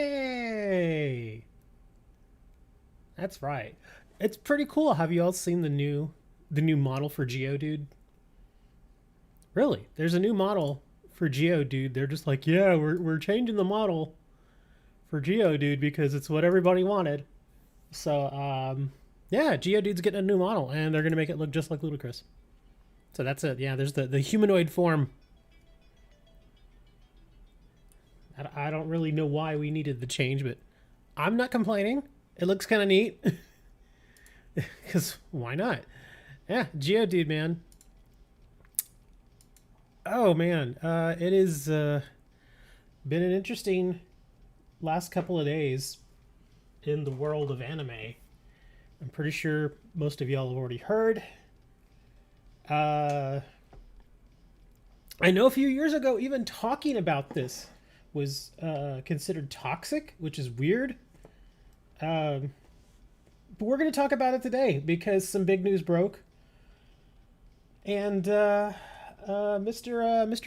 Hey, that's right. It's pretty cool. Have you all seen the new model for Geodude? Really? There's a new model for Geodude. They're just like, yeah, we're changing the model for Geodude because it's what everybody wanted. So, yeah, Geodude's getting a new model, and they're gonna make it look just like Ludicrous. So that's it. Yeah, there's the humanoid form. I don't really know why we needed the change, but I'm not complaining. It looks kind of neat. Because why not? Yeah, Geodude, man. Oh, man. It has been an interesting last couple of days in the world of anime. I'm pretty sure most of y'all have already heard. Uh, I know a few years ago, even talking about this was considered toxic, which is weird. Um, but we're going to talk about it today because some big news broke. And Mr.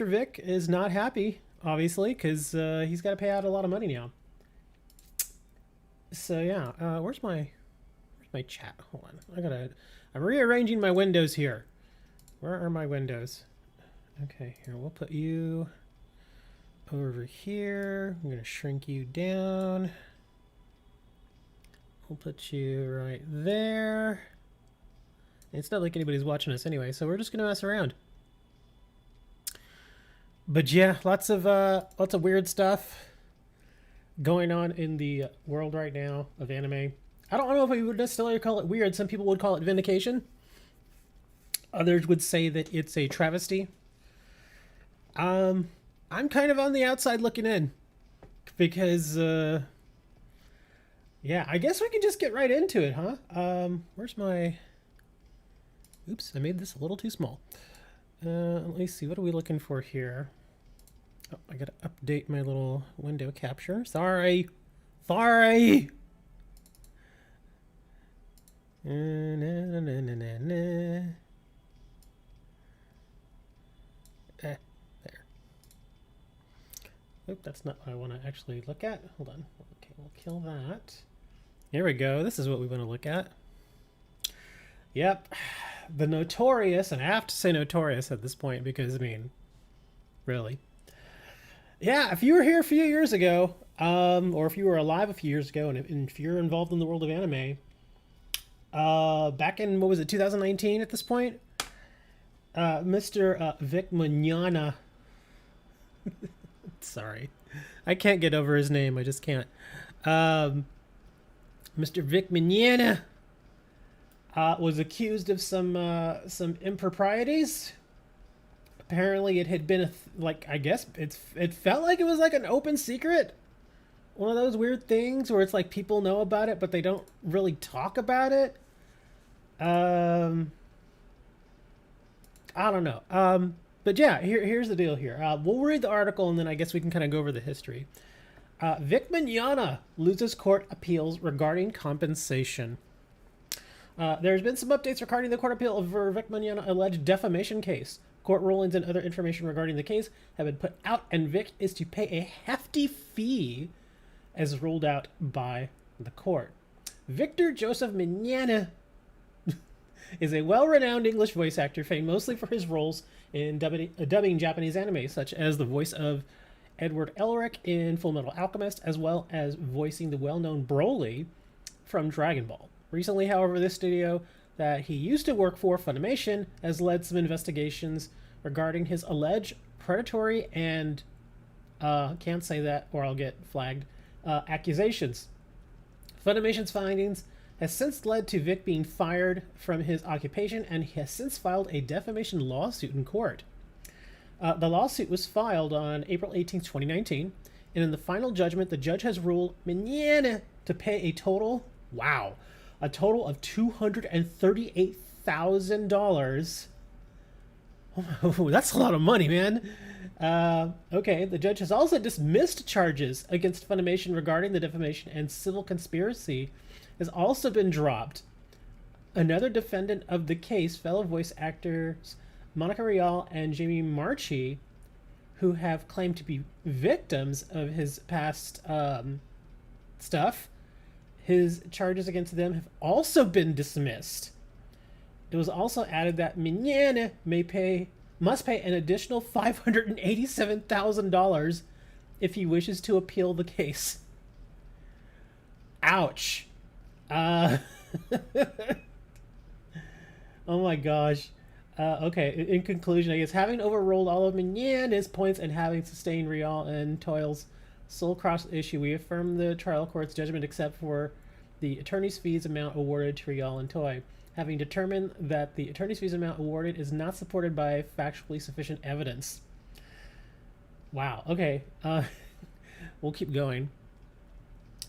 Vic is not happy, obviously, because he's got to pay out a lot of money now. So yeah, where's my chat? Hold on, I'm rearranging my windows here. Where are my windows? Okay, here we'll put you over here. I'm gonna shrink you down. We'll put you right there. It's not like anybody's watching us anyway, so we're just gonna mess around. But yeah, lots of weird stuff going on in the world right now of anime. I don't know if we would necessarily call it weird. Some people would call it vindication. Others would say that it's a travesty. I'm kind of on the outside looking in because, yeah, I guess we can just get right into it, huh? Where's my? Oops, I made this a little too small. Let me see. What are we looking for here? Oh, I gotta update my little window capture. Sorry. Sorry. Na, na, na, na, na, na. There. Oop, that's not what I want to actually look at. Hold on. Okay, we'll kill that. Here we go. This is what we want to look at. Yep. The notorious, and I have to say notorious at this point because, I mean, really. Yeah, if you were here a few years ago, or if you were alive a few years ago, and if you're involved in the world of anime, back in, what was it, 2019 at this point? Mr. Vic Mignogna. Sorry. I can't get over his name. I just can't. Mr. Vic Mignogna was accused of some improprieties. Apparently, it had been like, I guess it felt like it was like an open secret. One of those weird things where it's like people know about it, but they don't really talk about it. I don't know. But yeah, here's the deal here. We'll read the article and then I guess we can kind of go over the history. Vic Mignogna loses court appeals regarding compensation. There's been some updates regarding the court appeal over Vic Mignogna alleged defamation case. Court rulings and other information regarding the case have been put out, and Vic is to pay a hefty fee as ruled out by the court. Victor Joseph Mignogna is a well-renowned English voice actor famed mostly for his roles in dubbing Japanese anime, such as the voice of Edward Elric in Fullmetal Alchemist, as well as voicing the well-known Broly from Dragon Ball. Recently, however, this studio that he used to work for, Funimation, has led some investigations regarding his alleged predatory and, can't say that or I'll get flagged, accusations. Funimation's findings has since led to Vic being fired from his occupation, and he has since filed a defamation lawsuit in court. The lawsuit was filed on April 18, 2019, and in the final judgment, the judge has ruled Mignogna to pay a total of $238,000. Oh, that's a lot of money, man. Okay, the judge has also dismissed charges against Funimation regarding the defamation, and civil conspiracy has also been dropped. Another defendant of the case, fellow voice actors Monica Rial and Jamie Marchi, who have claimed to be victims of his past stuff. His charges against them have also been dismissed. It was also added that Mignogna must pay an additional $587,000 if he wishes to appeal the case. Ouch. Oh my gosh. Okay, in conclusion, I guess having overruled all of Mignogna's points and having sustained Rial and Toyle's sole cross issue, we affirm the trial court's judgment except for the attorney's fees amount awarded to Rial and Toy. Having determined that the attorney's fees amount awarded is not supported by factually sufficient evidence. Wow, okay. We'll keep going.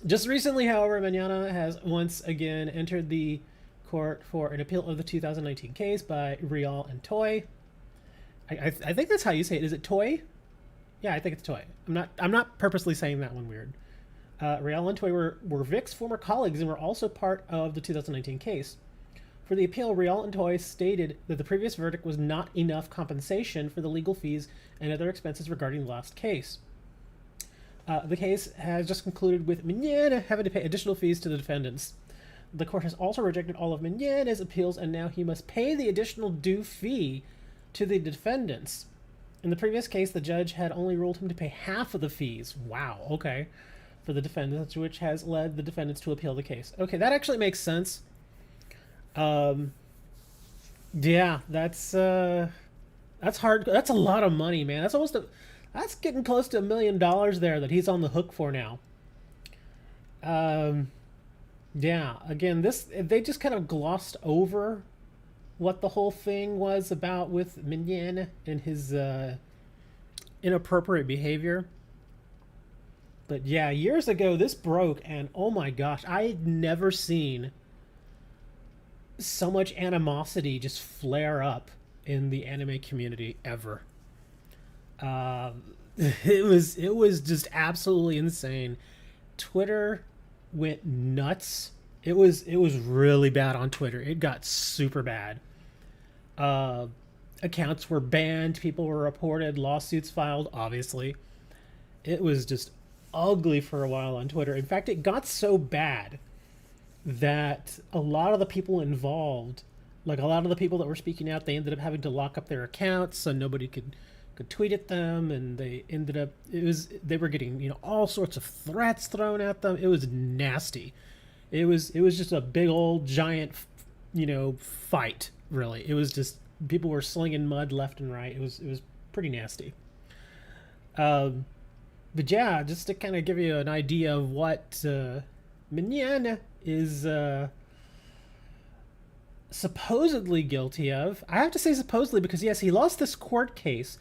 Just recently, however, Mignogna has once again entered the court for an appeal of the 2019 case by Rial and Toy. I think that's how you say it. Is it Toy? Yeah, I think it's Toy. I'm not purposely saying that one weird. Rial and Toy were Vic's former colleagues and were also part of the 2019 case. For the appeal, Rial and Toy stated that the previous verdict was not enough compensation for the legal fees and other expenses regarding the last case. The case has just concluded with Mignogna having to pay additional fees to the defendants. The court has also rejected all of Mignogna's appeals, and now he must pay the additional due fee to the defendants. In the previous case, the judge had only ruled him to pay half of the fees. Wow, okay. For the defendants, which has led the defendants to appeal the case. Okay, that actually makes sense. Yeah, that's hard. That's a lot of money, man. That's getting close to $1 million there that he's on the hook for now. Yeah, again, they just kind of glossed over what the whole thing was about with Mignogna and his inappropriate behavior. But yeah, years ago this broke, and oh my gosh, I had never seen so much animosity just flare up in the anime community ever. It was just absolutely insane. Twitter went nuts. It was really bad on Twitter. It got super bad. Accounts were banned, people were reported, lawsuits filed, obviously. It was just ugly for a while on Twitter. In fact, it got so bad that a lot of the people involved, like a lot of the people that were speaking out, they ended up having to lock up their accounts so nobody could tweet at them, and they were getting all sorts of threats thrown at them. It was nasty. It was just a big old giant fight, really. It was just people were slinging mud left and right. It was pretty nasty. But yeah, just to kind of give you an idea of what Mignogna is supposedly guilty of. I have to say supposedly because, yes, he lost this court case,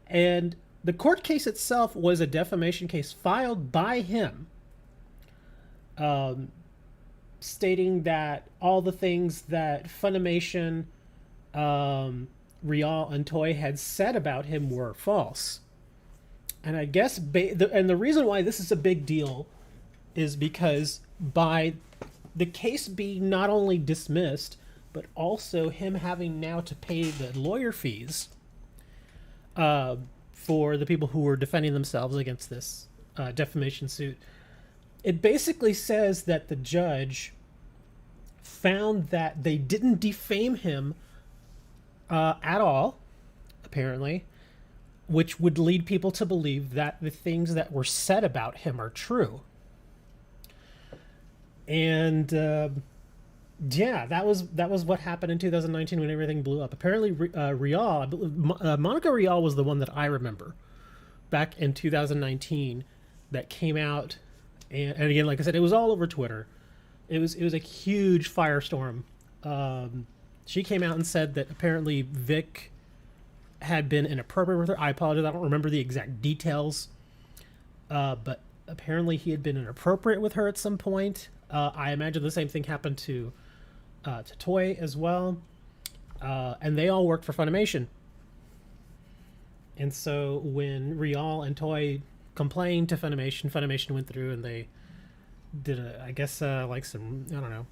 and the court case itself was a defamation case filed by him, stating that all the things that Funimation, Rial, and Toy had said about him were false. And I guess the reason why this is a big deal is because by the case being not only dismissed, but also him having now to pay the lawyer fees for the people who were defending themselves against this defamation suit. It basically says that the judge found that they didn't defame him at all, apparently, which would lead people to believe that the things that were said about him are true. And yeah, that was what happened in 2019 when everything blew up. Apparently, Rial, Monica Rial was the one that I remember back in 2019 that came out, and again, like I said, it was all over Twitter. It was a huge firestorm. She came out and said that apparently Vic had been inappropriate with her. I apologize, I don't remember the exact details, but apparently he had been inappropriate with her at some point. I imagine the same thing happened to Toy as well, and they all worked for Funimation. And so when Rial and Toy complained to Funimation, Funimation went through and they did I guess like some, I don't know,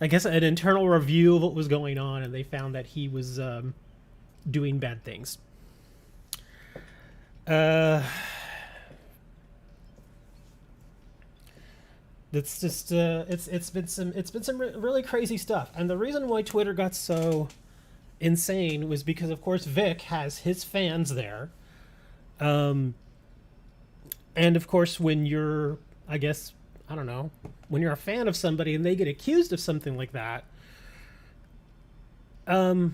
I guess an internal review of what was going on, and they found that he was doing bad things. It's just it's been some really crazy stuff, and the reason why Twitter got so insane was because, of course, Vic has his fans there, and of course, when you're, I guess, I don't know, when you're a fan of somebody and they get accused of something like that, hardcore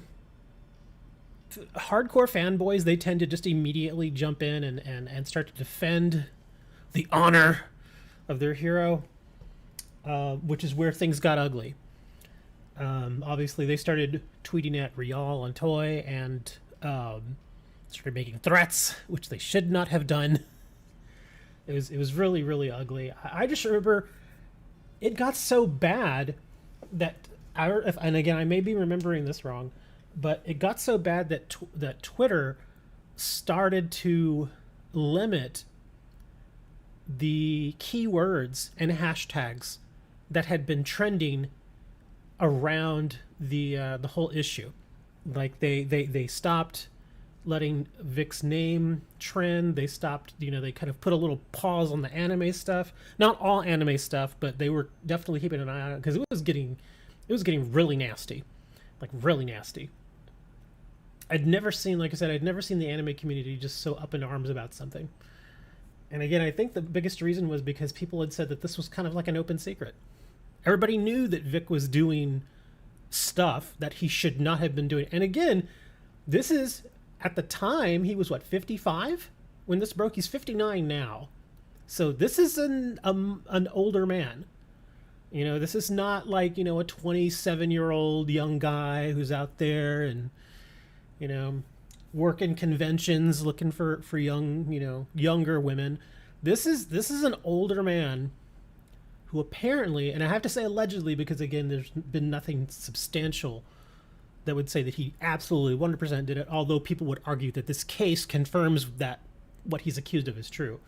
fanboys, they tend to just immediately jump in and start to defend the honor of their hero, which is where things got ugly. Obviously, they started tweeting at Rial and Toy and started making threats, which they should not have done. It was really, really ugly. I just remember it got so bad that and again, I may be remembering this wrong, but it got so bad that that Twitter started to limit the keywords and hashtags that had been trending around the whole issue. Like they stopped letting Vic's name trend. They stopped, they kind of put a little pause on the anime stuff. Not all anime stuff, but they were definitely keeping an eye on it because it was getting really nasty, like really nasty. I'd never seen, like I said, I'd never seen the anime community just so up in arms about something. And again, I think the biggest reason was because people had said that this was kind of like an open secret. Everybody knew that Vic was doing stuff that he should not have been doing. And again, this is, at the time, he was, 55? When this broke, he's 59 now. So this is an older man. This is not like, a 27-year-old young guy who's out there and, working conventions looking for young, younger women. This is an older man who apparently, and I have to say allegedly because, again, there's been nothing substantial that would say that he absolutely 100% did it, although people would argue that this case confirms that what he's accused of is true.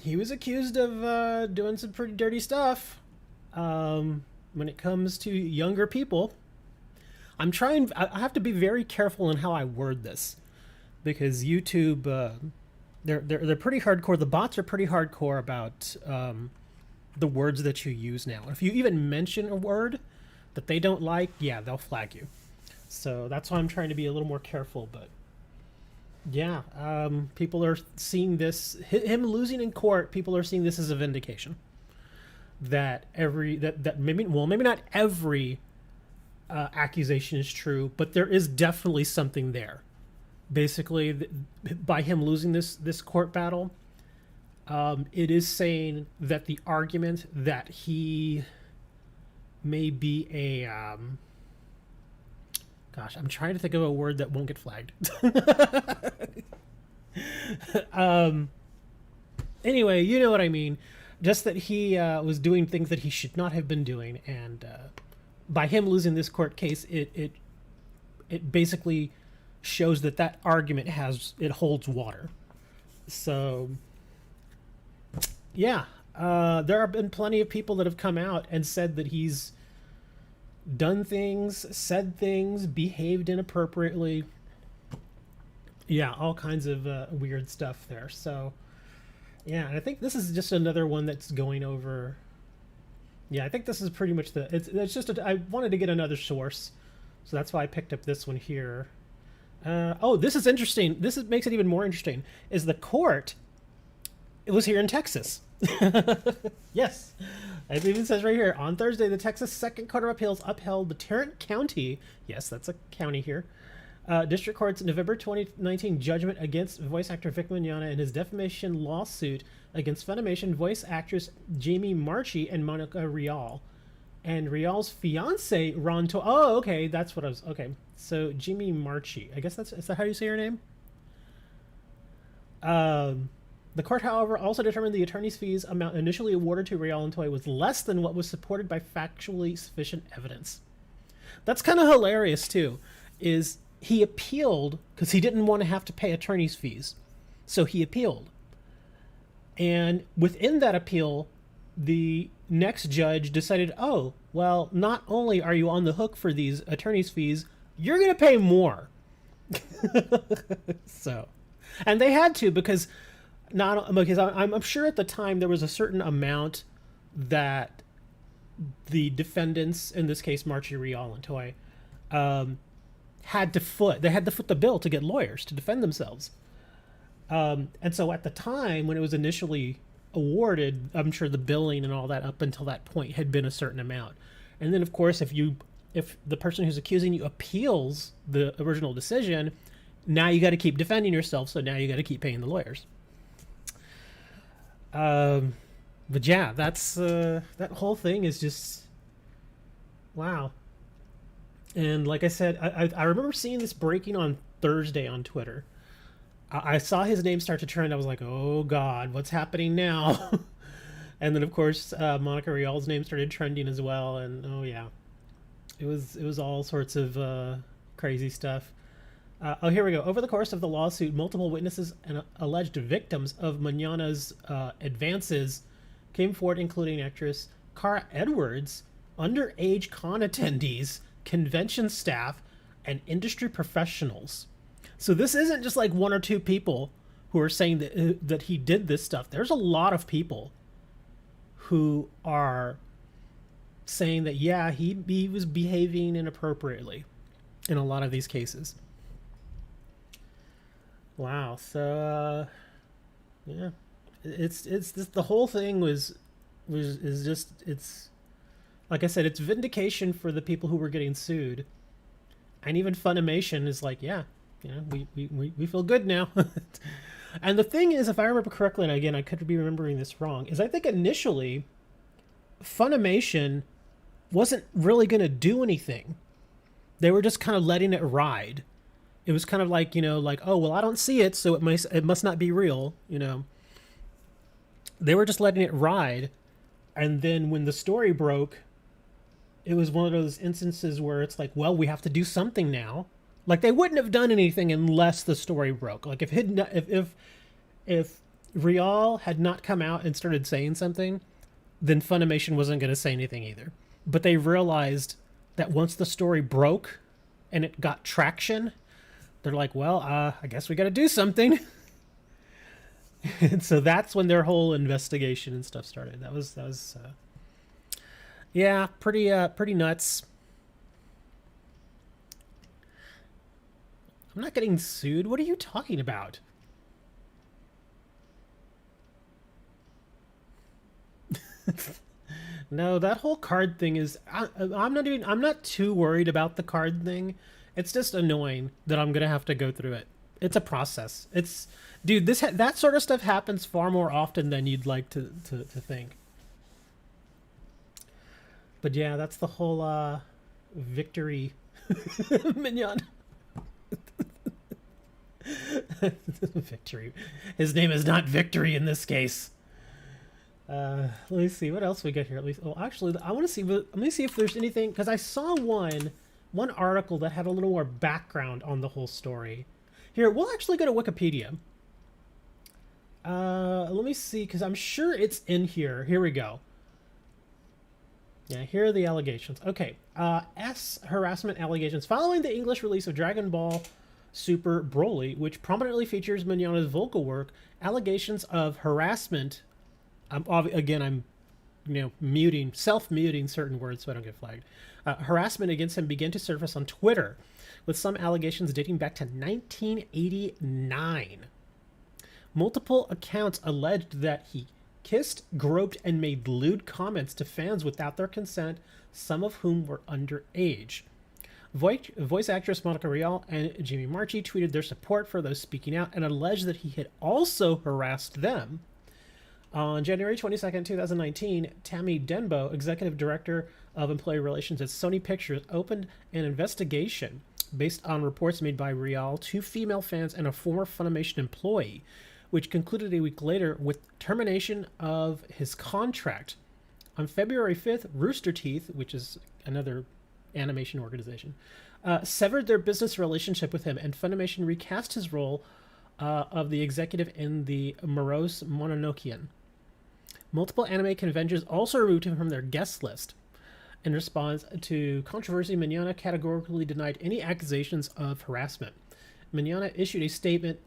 He was accused of doing some pretty dirty stuff when it comes to younger people. I have to be very careful in how I word this because YouTube, they're pretty hardcore. The bots are pretty hardcore about the words that you use now. If you even mention a word that they don't like, yeah, they'll flag you. So that's why I'm trying to be a little more careful. But yeah, people are seeing this, him losing in court. People are seeing this as a vindication that maybe not every accusation is true, but there is definitely something there. Basically, by him losing this court battle, it is saying that the argument that he may be a gosh, I'm trying to think of a word that won't get flagged. Anyway, you know what I mean. Just that he was doing things that he should not have been doing, and by him losing this court case, it basically shows that argument holds water. So yeah, there have been plenty of people that have come out and said that he's done things, said things, behaved inappropriately. Yeah, all kinds of weird stuff there. So yeah, and I think this is just another one that's going over. Yeah, I think this is pretty much it's just I wanted to get another source, so that's why I picked up this one here. This is interesting. Makes it even more interesting. Is the court? It was here in Texas. Yes, it even says right here, on Thursday, the Texas Second Court of Appeals upheld the Tarrant County. Yes, that's a county here. District Court's November 2019 judgment against voice actor Vic Mignogna in his defamation lawsuit against Funimation voice actress Jamie Marchi and Monica Rial, and Rial's fiance Ron To. Oh, okay, that's what I was. Okay, so Jamie Marchi. I guess is that how you say her name? The court, however, also determined the attorney's fees amount initially awarded to Rial and Toy was less than what was supported by factually sufficient evidence. That's kind of hilarious too. Is he appealed because he didn't want to have to pay attorney's fees, so he appealed. And within that appeal, the next judge decided, oh, well, not only are you on the hook for these attorney's fees, you're going to pay more. So, and they had to because Not because I'm sure at the time there was a certain amount that the defendants, in this case Marchi, Rial, and Toy, um, had to foot. They had to foot the bill to get lawyers to defend themselves. And so at the time when it was initially awarded, I'm sure the billing and all that up until that point had been a certain amount. And then of course if the person who's accusing you appeals the original decision, now you got to keep defending yourself. So now you got to keep paying the lawyers. But yeah, that's that whole thing is just wow. And like I said, I remember seeing this breaking on Thursday on Twitter. I saw his name start to trend. I was like, oh God, what's happening now? And then of course Monica Rial's name started trending as well. And oh yeah, it was all sorts of crazy stuff. Oh, here we go. Over the course of the lawsuit, multiple witnesses and alleged victims of Mignogna's advances came forward, including actress Cara Edwards, underage con attendees, convention staff, and industry professionals. So this isn't just like one or two people who are saying that he did this stuff. There's a lot of people who are saying that yeah, he was behaving inappropriately in a lot of these cases. Wow. So yeah, it's this, the whole thing was is just it's like I said, it's vindication for the people who were getting sued, and even Funimation is like, yeah, we feel good now. And the thing is, if I remember correctly, and again I could be remembering this wrong, is I think initially Funimation wasn't really going to do anything. They were just kind of letting it ride. It was kind of like, like, oh well, I don't see it, so it must not be real. They were just letting it ride, and then when the story broke, it was one of those instances where it's like, well, we have to do something now. Like they wouldn't have done anything unless the story broke. Like if Rial had not come out and started saying something, then Funimation wasn't going to say anything either. But they realized that once the story broke and it got traction, they're like, well, I guess we got to do something. And so that's when their whole investigation and stuff started. That was yeah, pretty nuts. I'm not getting sued. What are you talking about? No, that whole card thing is. I'm not too worried about the card thing. It's just annoying that I'm gonna have to go through it. It's a process. Dude, that sort of stuff happens far more often than you'd like to think. But yeah, that's the whole victory mignon. Victory. His name is not Victory in this case. Let me see what else we got here. At least, oh, actually, I want to see. Let me see if there's anything, because I saw one article that had a little more background on the whole story. Here, we'll actually go to Wikipedia. Let me see, because I'm sure it's in here. Here we go. Yeah, here are the allegations. Okay, harassment allegations. Following the English release of Dragon Ball Super Broly, which prominently features Mignogna's vocal work, allegations of harassment. I'm self-muting certain words so I don't get flagged. Harassment against him began to surface on Twitter, with some allegations dating back to 1989. Multiple accounts alleged that he kissed, groped, and made lewd comments to fans without their consent, some of whom were underage. Voice actress Monica Rial and Jimmy Marchi tweeted their support for those speaking out and alleged that he had also harassed them. On January 22nd, 2019, Tammy Denbo, executive director of employee relations at Sony Pictures, opened an investigation based on reports made by Rial, two female fans, and a former Funimation employee, which concluded a week later with termination of his contract. On February 5th, Rooster Teeth, which is another animation organization, severed their business relationship with him, and Funimation recast his role of the executive in the morose Mononokean. Multiple anime conventions also removed him from their guest list. In response to controversy, Mignogna categorically denied any accusations of harassment. Mignogna issued a statement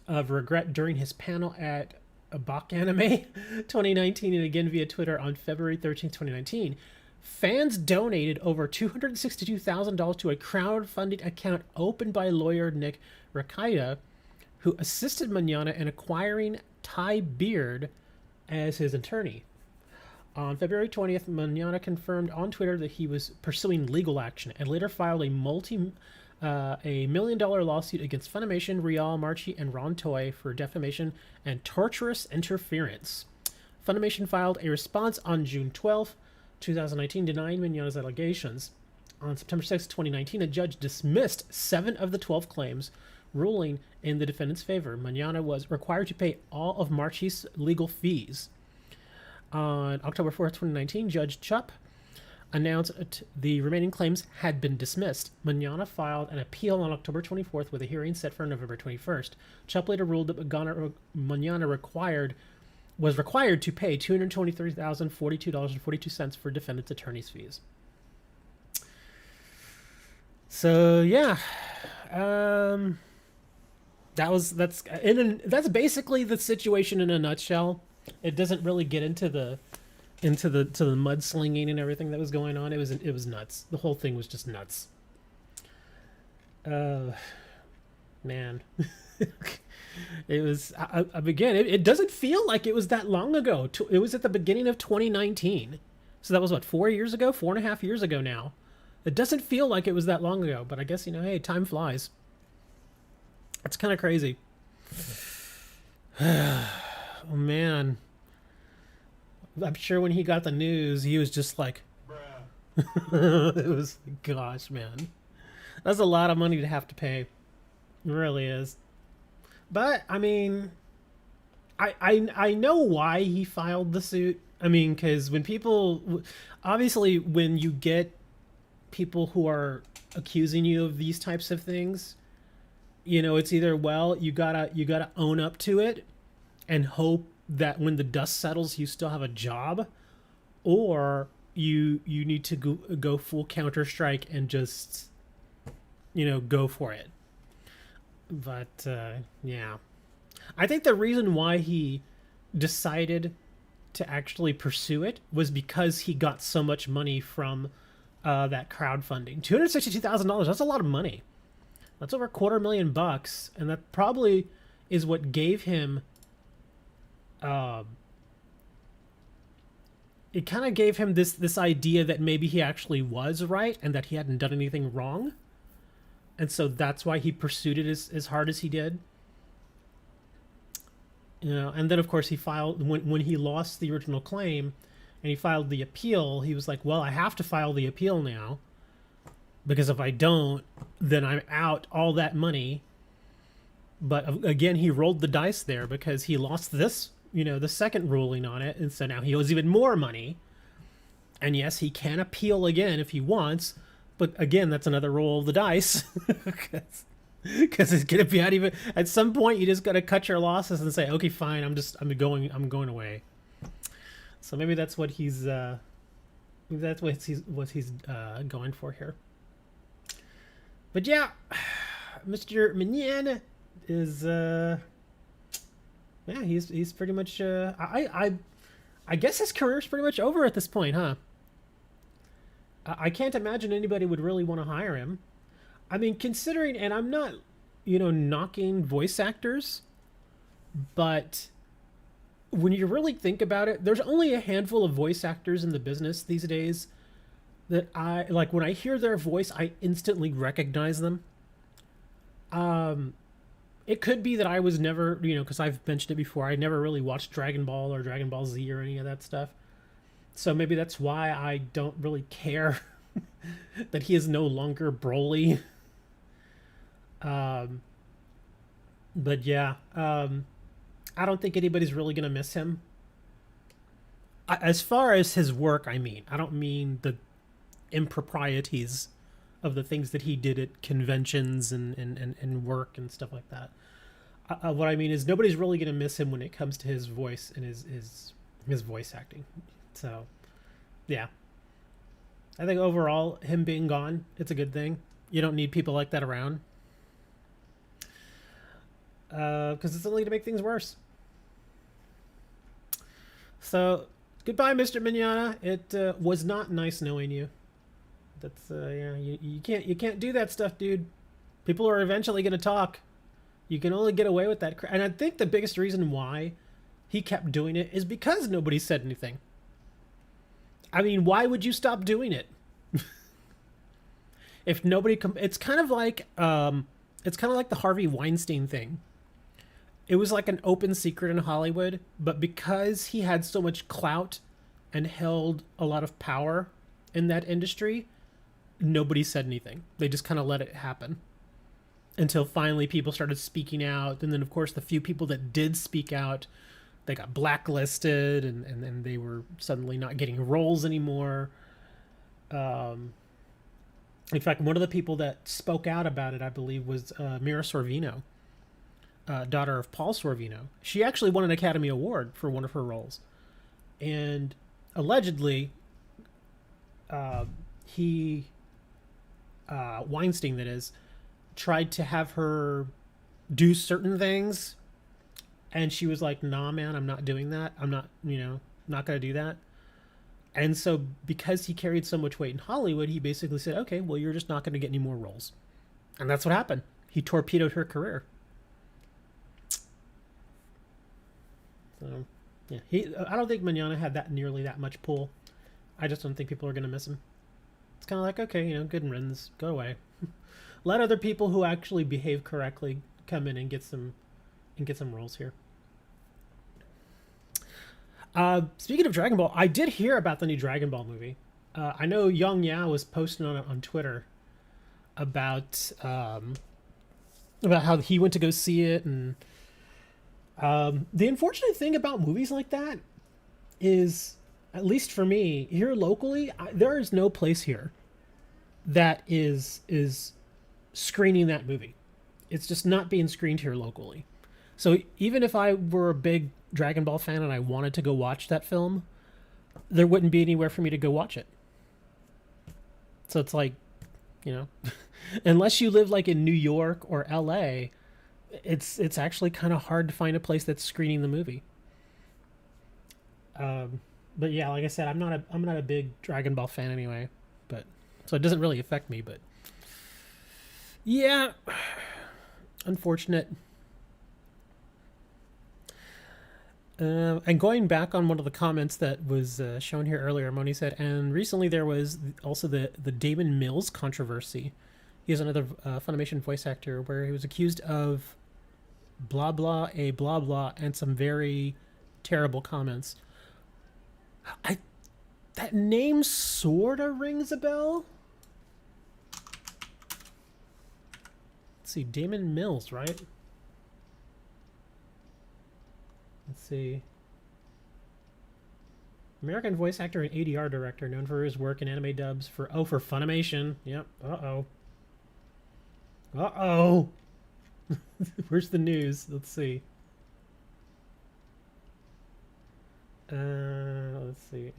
of regret during his panel at a Bach Anime 2019 and again via Twitter on February 13th, 2019. Fans donated over $262,000 to a crowdfunding account opened by lawyer Nick Rakita, who assisted Mignogna in acquiring Ty Beard as his attorney. On February 20th, Mignogna confirmed on Twitter that he was pursuing legal action and later filed a $1 million lawsuit against Funimation, Real, Marchi, and Ron Toy for defamation and torturous interference. Funimation filed a response on June 12th, 2019, denying Mignogna's allegations. On September 6, 2019, a judge dismissed 7 of the 12 claims, ruling in the defendant's favor. Mignogna was required to pay all of Marchi's legal fees. On October 4th, 2019, Judge Chup announced the remaining claims had been dismissed. Mignogna filed an appeal on October 24th with a hearing set for November 21st. Chup later ruled that Mignogna was required to pay $223,042.42 for defendant's attorney's fees. So yeah, that's basically the situation in a nutshell. It doesn't really get into the mudslinging and everything that was going on. It was nuts. The whole thing was just nuts. Man. It was again. It doesn't feel like it was that long ago. It was at the beginning of 2019, so that was what 4 years ago, 4.5 years ago now. It doesn't feel like it was that long ago, but I guess hey, time flies. It's kind of crazy. Oh man, I'm sure when he got the news, he was just like, bruh. It was, gosh, man, that's a lot of money to have to pay. It really is. But I mean, I know why he filed the suit. I mean, because when you get people who are accusing you of these types of things, it's either, well, you gotta own up to it and hope that when the dust settles, you still have a job, or you need to go full Counter-Strike and just, go for it. But yeah, I think the reason why he decided to actually pursue it was because he got so much money from that crowdfunding. $262,000. That's a lot of money. That's over $250,000, and that probably is what gave him. It kind of gave him this idea that maybe he actually was right and that he hadn't done anything wrong. And so that's why he pursued it as hard as he did. And then of course he filed, when he lost the original claim and he filed the appeal, he was like, well, I have to file the appeal now, because if I don't, then I'm out all that money. But again, he rolled the dice there because he lost this, the second ruling on it. And so now he owes even more money. And yes, he can appeal again if he wants. But again, that's another roll of the dice. Because it's going to be out even. At some point, you just got to cut your losses and say, okay, fine, I'm going away. So maybe that's what he's going for here. But yeah, Mr. Mignogna is he's pretty much I guess his career's pretty much over at this point, huh? I can't imagine anybody would really want to hire him. I mean, considering, and I'm not, knocking voice actors, but when you really think about it, there's only a handful of voice actors in the business these days that I like. When I hear their voice, I instantly recognize them. It could be that I was never, because I've mentioned it before, I never really watched Dragon Ball or Dragon Ball Z or any of that stuff. So maybe that's why I don't really care that he is no longer Broly. But yeah, I don't think anybody's really going to miss him. As far as his work, I mean. I don't mean the improprieties of the things that he did at conventions and work and stuff like that. What I mean is nobody's really going to miss him when it comes to his voice and his voice acting. So, yeah. I think overall, him being gone, it's a good thing. You don't need people like that around. because it's only to make things worse. So, goodbye, Mr. Mignogna. It was not nice knowing you. That's yeah, you can't do that stuff, dude. People are eventually gonna talk. You can only get away with that, and I think the biggest reason why he kept doing it is because nobody said anything. I mean, why would you stop doing it? If nobody it's kind of like the Harvey Weinstein thing. It was like an open secret in Hollywood, but because he had so much clout and held a lot of power in that industry, nobody said anything. They just kind of let it happen until finally people started speaking out. And then, of course, the few people that did speak out, they got blacklisted, and then they were suddenly not getting roles anymore. In fact, one of the people that spoke out about it, I believe, was Mira Sorvino, daughter of Paul Sorvino. She actually won an Academy Award for one of her roles. And allegedly, Weinstein, that is, tried to have her do certain things. And she was like, nah, man, I'm not doing that. I'm not, not going to do that. And so because he carried so much weight in Hollywood, he basically said, okay, well, you're just not going to get any more roles. And that's what happened. He torpedoed her career. So, yeah, I don't think Mignogna had nearly that much pull. I just don't think people are going to miss him. It's kind of like, okay, good riddance, go away. Let other people who actually behave correctly come in and get some roles here. Speaking of Dragon Ball, I did hear about the new Dragon Ball movie. I know Young Ya was posting on it on Twitter about how he went to go see it, and the unfortunate thing about movies like that is, at least for me here locally, there is no place here that is screening that movie. It's just not being screened here locally. So even if I were a big Dragon Ball fan and I wanted to go watch that film, there wouldn't be anywhere for me to go watch it. So it's like, unless you live like in New York or LA, it's actually kind of hard to find a place that's screening the movie. But yeah, like I said, I'm not a big Dragon Ball fan anyway, but so it doesn't really affect me, but yeah, unfortunate. And going back on one of the comments that was shown here earlier, Moni said, and recently there was also the Damon Mills controversy. He is another Funimation voice actor where he was accused of blah blah a blah blah and some very terrible comments. That name sorta rings a bell. Let's see, Damon Mills, right? Let's see. American voice actor and ADR director known for his work in anime dubs for Funimation. Yep. Uh-oh. Where's the news? Let's see. Let's see.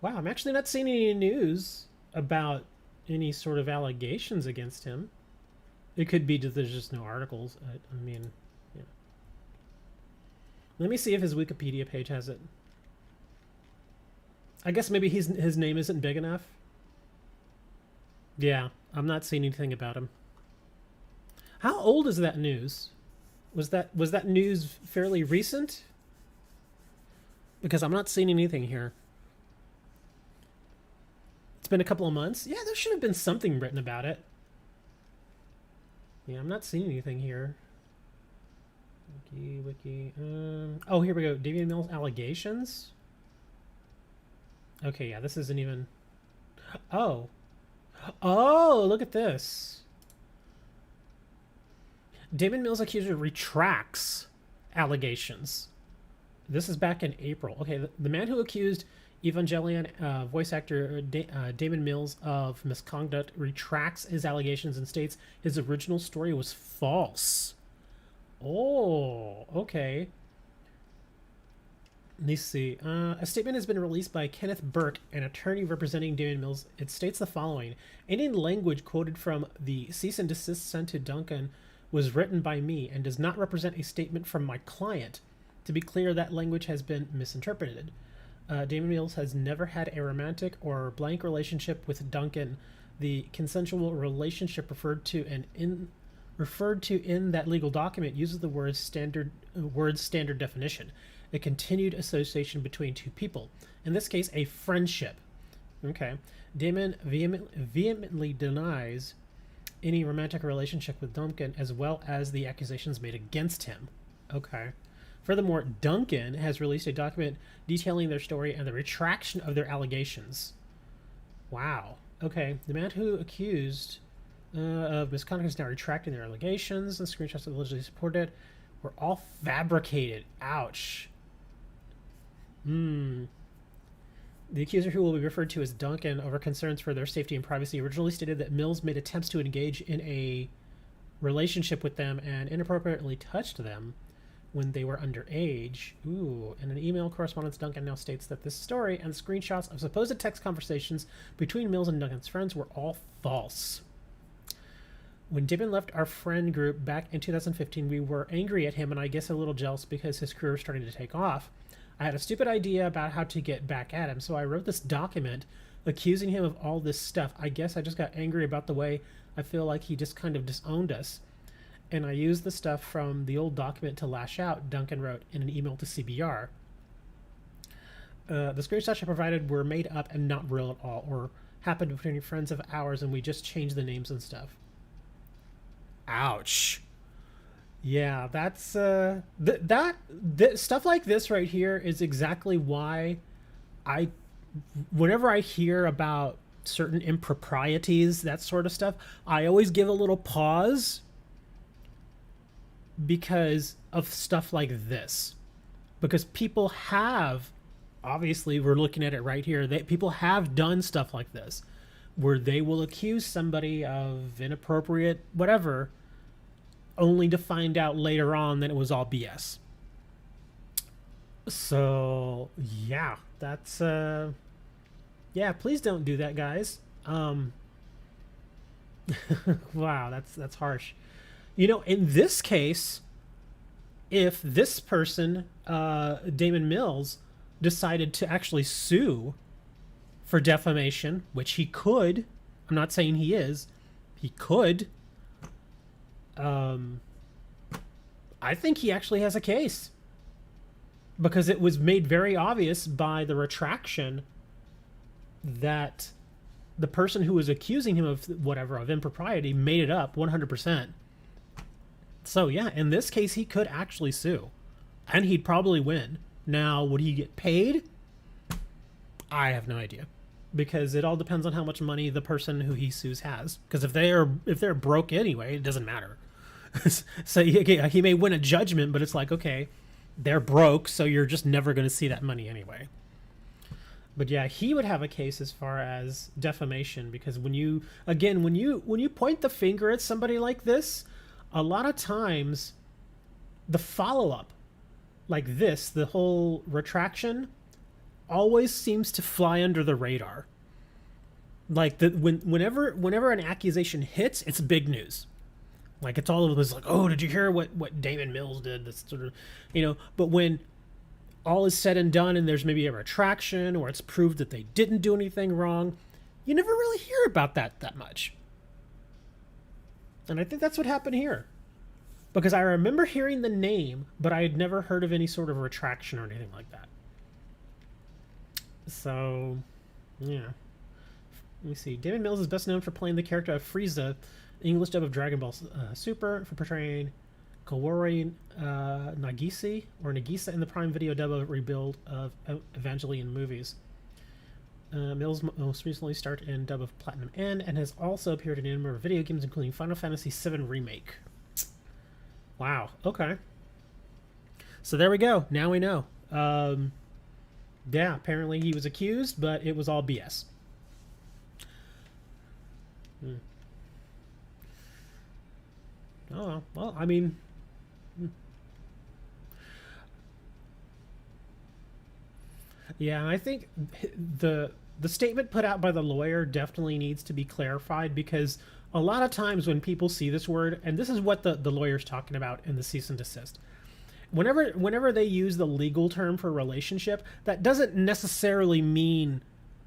Wow, I'm actually not seeing any news about any sort of allegations against him. It could be that there's just no articles. I mean, yeah. Let me see if his Wikipedia page has it. I guess maybe his name isn't big enough. Yeah, I'm not seeing anything about him. How old is that news? Was that news fairly recent? Because I'm not seeing anything here. It's been a couple of months. Yeah, there should have been something written about it. Yeah, I'm not seeing anything here. Wiki. Oh, here we go. David Mills allegations. Okay, yeah, this isn't even. Oh, look at this. Damon Mills accuser retracts allegations. This is back in April. Okay, the man who accused Evangelion voice actor Damon Mills of misconduct retracts his allegations and states his original story was false. Oh, okay. Let me see. A statement has been released by Kenneth Burke, an attorney representing Damon Mills. It states the following: any language quoted from the cease and desist sent to Duncan was written by me and does not represent a statement from my client. To be clear, that language has been misinterpreted. Damon Mills has never had a romantic or blank relationship with Duncan. The consensual relationship referred to in that legal document uses the word's standard definition: a continued association between two people. In this case, a friendship. Okay. Damon vehemently denies any romantic relationship with Duncan, as well as the accusations made against him. Okay. Furthermore, Duncan has released a document detailing their story and the retraction of their allegations. Wow. Okay. The man who accused of misconduct is now retracting their allegations, and screenshots that allegedly supported it were all fabricated. Ouch. The accuser, who will be referred to as Duncan, over concerns for their safety and privacy, originally stated that Mills made attempts to engage in a relationship with them and inappropriately touched them when they were underage. Ooh, in an email correspondence, Duncan now states that this story and screenshots of supposed text conversations between Mills and Duncan's friends were all false. When Damon left our friend group back in 2015, we were angry at him and I guess a little jealous because his career was starting to take off. I had a stupid idea about how to get back at him, so I wrote this document accusing him of all this stuff. I guess I just got angry about the way I feel like he just kind of disowned us. And I used the stuff from the old document to lash out, Duncan wrote in an email to CBR. The screenshots I provided were made up and not real at all, or happened between friends of ours, and we just changed the names and stuff. Ouch. Yeah, that's stuff like this right here is exactly why whenever I hear about certain improprieties, that sort of stuff, I always give a little pause because of stuff like this. Because people have, obviously, we're looking at it right here, people have done stuff like this, where they will accuse somebody of inappropriate whatever, only to find out later on that it was all BS. So yeah, that's yeah, please don't do that, guys. Wow, that's harsh. You know, in this case, if this person, Damon Mills, decided to actually sue for defamation, which he could, I'm not saying he is, he could, I think he actually has a case, because it was made very obvious by the retraction that the person who was accusing him of whatever, of impropriety, made it up 100%. So yeah, in this case, he could actually sue, and he'd probably win. Now, would he get paid? I have no idea, because it all depends on how much money the person who he sues has. Because if they're broke anyway, it doesn't matter. So he may win a judgment, but it's like, okay, they're broke, so you're just never going to see that money anyway. But yeah, he would have a case as far as defamation, because when you point the finger at somebody like this, a lot of times the follow-up like this, the whole retraction, always seems to fly under the radar. Like whenever an accusation hits, it's big news. Like, it's all of this, like, oh, did you hear what Damon Mills did? This sort of, but when all is said and done and there's maybe a retraction, or it's proved that they didn't do anything wrong, you never really hear about that much. And I think that's what happened here. Because I remember hearing the name, but I had never heard of any sort of retraction or anything like that. So, yeah. Let me see. Damon Mills is best known for playing the character of Frieza, English dub of Dragon Ball Super, for portraying Kaworu Nagisa in the Prime Video dub of Rebuild of Evangelion movies. Mills most recently starred in dub of Platinum End and has also appeared in a number of video games, including Final Fantasy VII Remake. Wow. Okay. So there we go. Now we know. Yeah, apparently he was accused, but it was all BS. Oh, well, I mean... Yeah, and I think the statement put out by the lawyer definitely needs to be clarified, because a lot of times when people see this word, and this is what the lawyer's talking about in the cease and desist, whenever they use the legal term for relationship, that doesn't necessarily mean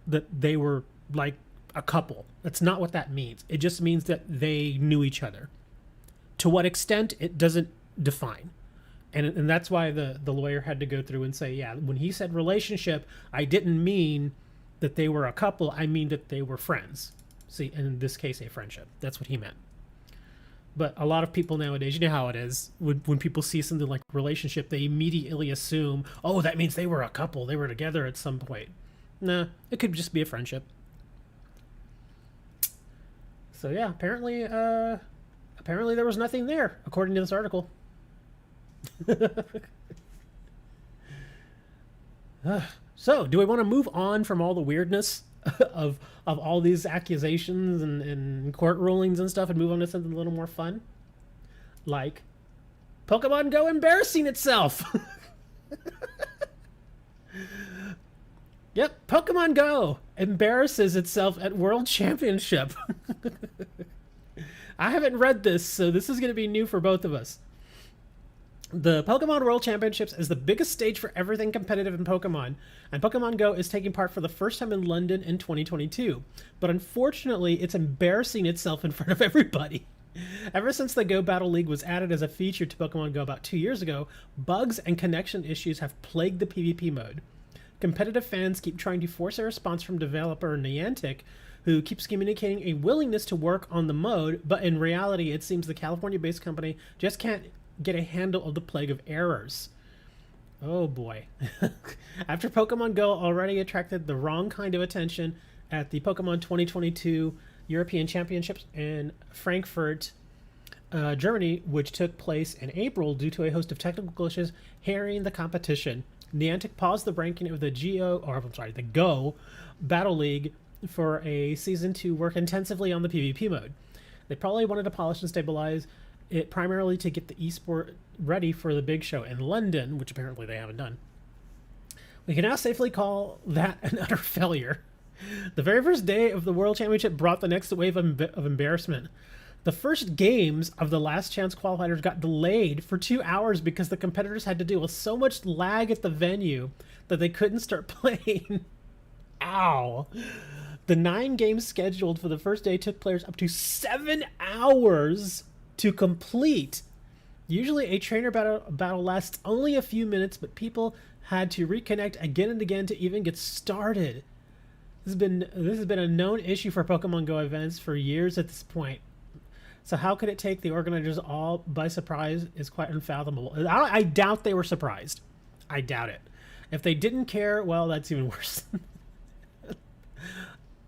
that they were like a couple. That's not what that means. It just means that they knew each other. To what extent, it doesn't define. And that's why the lawyer had to go through and say, yeah, when he said relationship, I didn't mean that they were a couple. I mean that they were friends. See, in this case, a friendship. That's what he meant. But a lot of people nowadays, you know how it is, when people see something like relationship, they immediately assume, oh, that means they were a couple. They were together at some point. Nah, it could just be a friendship. So yeah, apparently there was nothing there, according to this article. So, do we want to move on from all the weirdness of all these accusations and court rulings and stuff, and move on to something a little more fun, like Pokemon Go embarrassing itself? Yep, Pokemon Go embarrasses itself at World Championship. I haven't read this, so this is going to be new for both of us. The Pokemon World Championships is the biggest stage for everything competitive in Pokemon, and Pokemon Go is taking part for the first time in London in 2022. But unfortunately, it's embarrassing itself in front of everybody. Ever since the Go Battle League was added as a feature to Pokemon Go about 2 years ago, bugs and connection issues have plagued the PvP mode. Competitive fans keep trying to force a response from developer Niantic, who keeps communicating a willingness to work on the mode, but in reality, it seems the California-based company just can't get a handle of the plague of errors. Oh boy. After Pokemon Go already attracted the wrong kind of attention at the Pokemon 2022 European Championships in Frankfurt, Germany, which took place in April due to a host of technical glitches hindering the competition, Niantic paused the ranking of the Go Battle League for a season to work intensively on the PvP mode. They probably wanted to polish and stabilize it primarily to get the esport ready for the big show in London, which apparently they haven't done. We can now safely call that an utter failure. The very first day of the World Championship brought the next wave of embarrassment. The first games of the last chance qualifiers got delayed for 2 hours because the competitors had to deal with so much lag at the venue that they couldn't start playing. Ow. The 9 games scheduled for the first day took players up to 7 hours to complete. Usually a trainer battle lasts only a few minutes, but people had to reconnect again and again to even get started. This has been a known issue for Pokemon Go events for years at this point. So how could it take the organizers all by surprise is quite unfathomable. I doubt they were surprised. I doubt it. If they didn't care, well, that's even worse.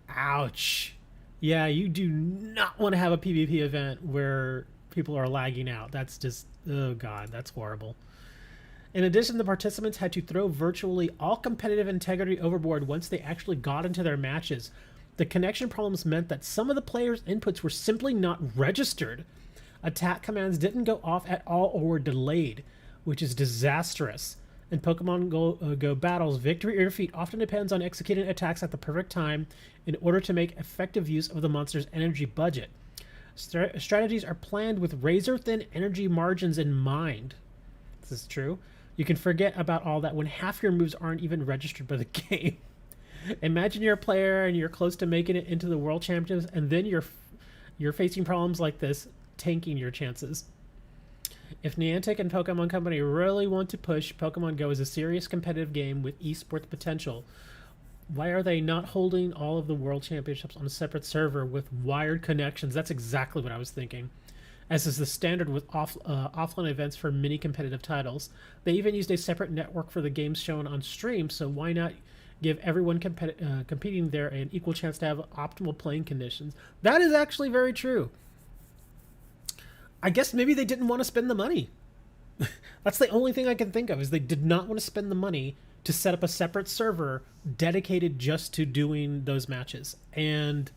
Ouch. Yeah, you do not want to have a PvP event where people are lagging out. That's just, oh god, that's horrible. In addition, the participants had to throw virtually all competitive integrity overboard once they actually got into their matches. The connection problems meant that some of the players' inputs were simply not registered. Attack commands didn't go off at all or were delayed, which is disastrous. In Pokemon Go battles, victory or defeat often depends on executing attacks at the perfect time in order to make effective use of the monster's energy budget. Strategies are planned with razor-thin energy margins in mind. This is true. You can forget about all that when half your moves aren't even registered by the game. Imagine you're a player and you're close to making it into the World Championships, and then you're facing problems like this, tanking your chances. If Niantic and Pokemon Company really want to push Pokemon Go as a serious competitive game with esports potential, why are they not holding all of the World Championships on a separate server with wired connections? That's exactly what I was thinking. As is the standard with offline events for many competitive titles. They even used a separate network for the games shown on stream, so why not give everyone competing there an equal chance to have optimal playing conditions? That is actually very true. I guess maybe they didn't want to spend the money. That's the only thing I can think of, is they did not want to spend the money to set up a separate server dedicated just to doing those matches. And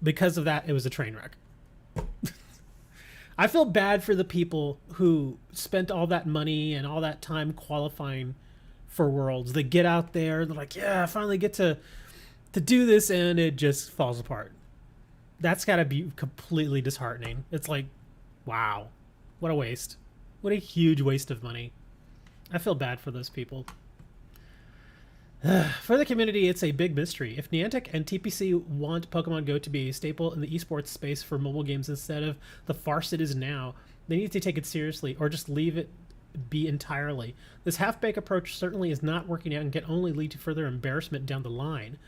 because of that, it was a train wreck. I feel bad for the people who spent all that money and all that time qualifying for Worlds. They get out there, they're like, yeah, I finally get to do this, and it just falls apart. That's got to be completely disheartening. It's like, wow, what a waste. What a huge waste of money. I feel bad for those people. For the community, it's a big mystery. If Niantic and TPC want Pokemon Go to be a staple in the esports space for mobile games instead of the farce it is now, they need to take it seriously or just leave it be entirely. This half-baked approach certainly is not working out and can only lead to further embarrassment down the line.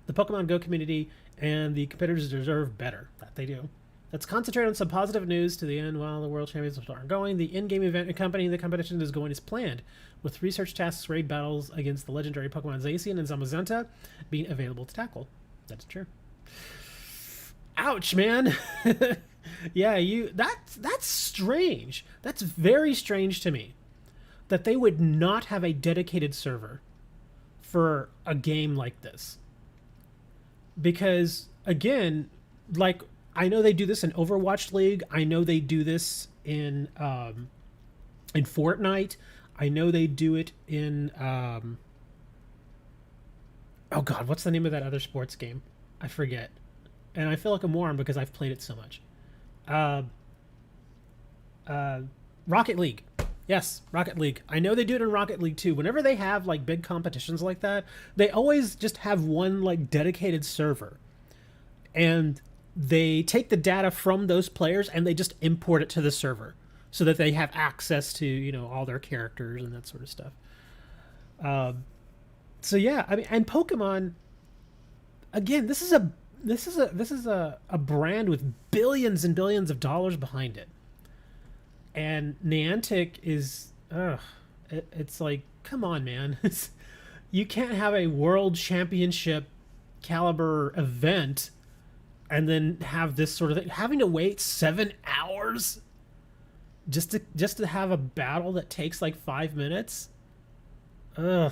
The Pokemon Go community and the competitors deserve better. That they do. Let's concentrate on some positive news to the end while the World Championships are going. The in-game event accompanying the competition is going as planned, with research tasks, raid battles against the legendary Pokemon Zacian and Zamazenta being available to tackle. That's true. Ouch, man. Yeah, that's strange. That's very strange to me that they would not have a dedicated server for a game like this. Because again, like, I know they do this in Overwatch League. I know they do this in Fortnite. I know they do it in oh god, what's the name of that other sports game? I forget. And I feel like a moron because I've played it so much. Rocket League. Yes, Rocket League. I know they do it in Rocket League too. Whenever they have like big competitions like that, they always just have one like dedicated server. And they take the data from those players and they just import it to the server so that they have access to, you know, all their characters and that sort of stuff. So yeah, I mean, and Pokemon, again, this is a brand with billions and billions of dollars behind it. And Niantic is, it's like, come on, man. You can't have a world championship caliber event and then have this sort of thing. Having to wait 7 hours just to have a battle that takes like 5 minutes. Ugh.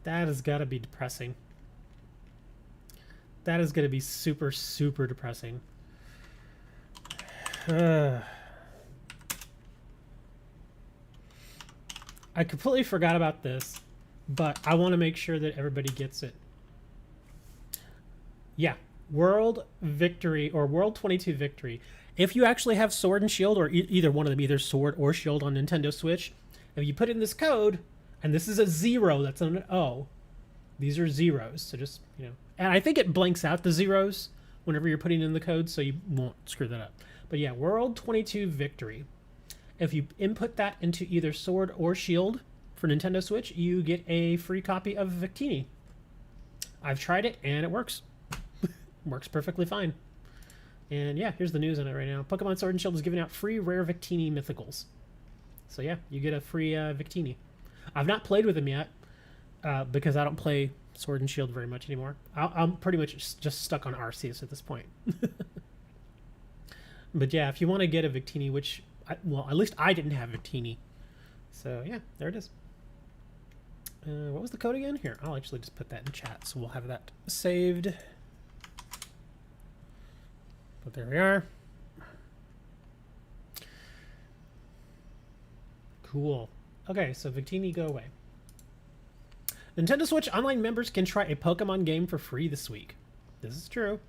That has got to be depressing. That is going to be super, super depressing. I completely forgot about this, but I want to make sure that everybody gets it. Yeah, World Victory or World 22 Victory. If you actually have Sword and Shield, or either one of them, either Sword or Shield on Nintendo Switch, if you put in this code, and this is a 0, that's an O, these are zeros, so just, you know, and I think it blanks out the zeros whenever you're putting in the code, so you won't screw that up. But yeah, World 22 Victory. If you input that into either Sword or Shield for Nintendo Switch, you get a free copy of Victini. I've tried it, and it works. Works perfectly fine. And yeah, here's the news on it right now. Pokemon Sword and Shield is giving out free rare Victini mythicals. So yeah, you get a free Victini. I've not played with them yet because I don't play Sword and Shield very much anymore. I'm pretty much just stuck on Arceus at this point. But yeah, if you want to get a Victini, which, well, at least I didn't have Victini. So yeah, there it is. What was the code again? Here, I'll actually just put that in chat, so we'll have that saved. But there we are. Cool. Okay, so Victini, go away. Nintendo Switch Online members can try a Pokemon game for free this week. This is true.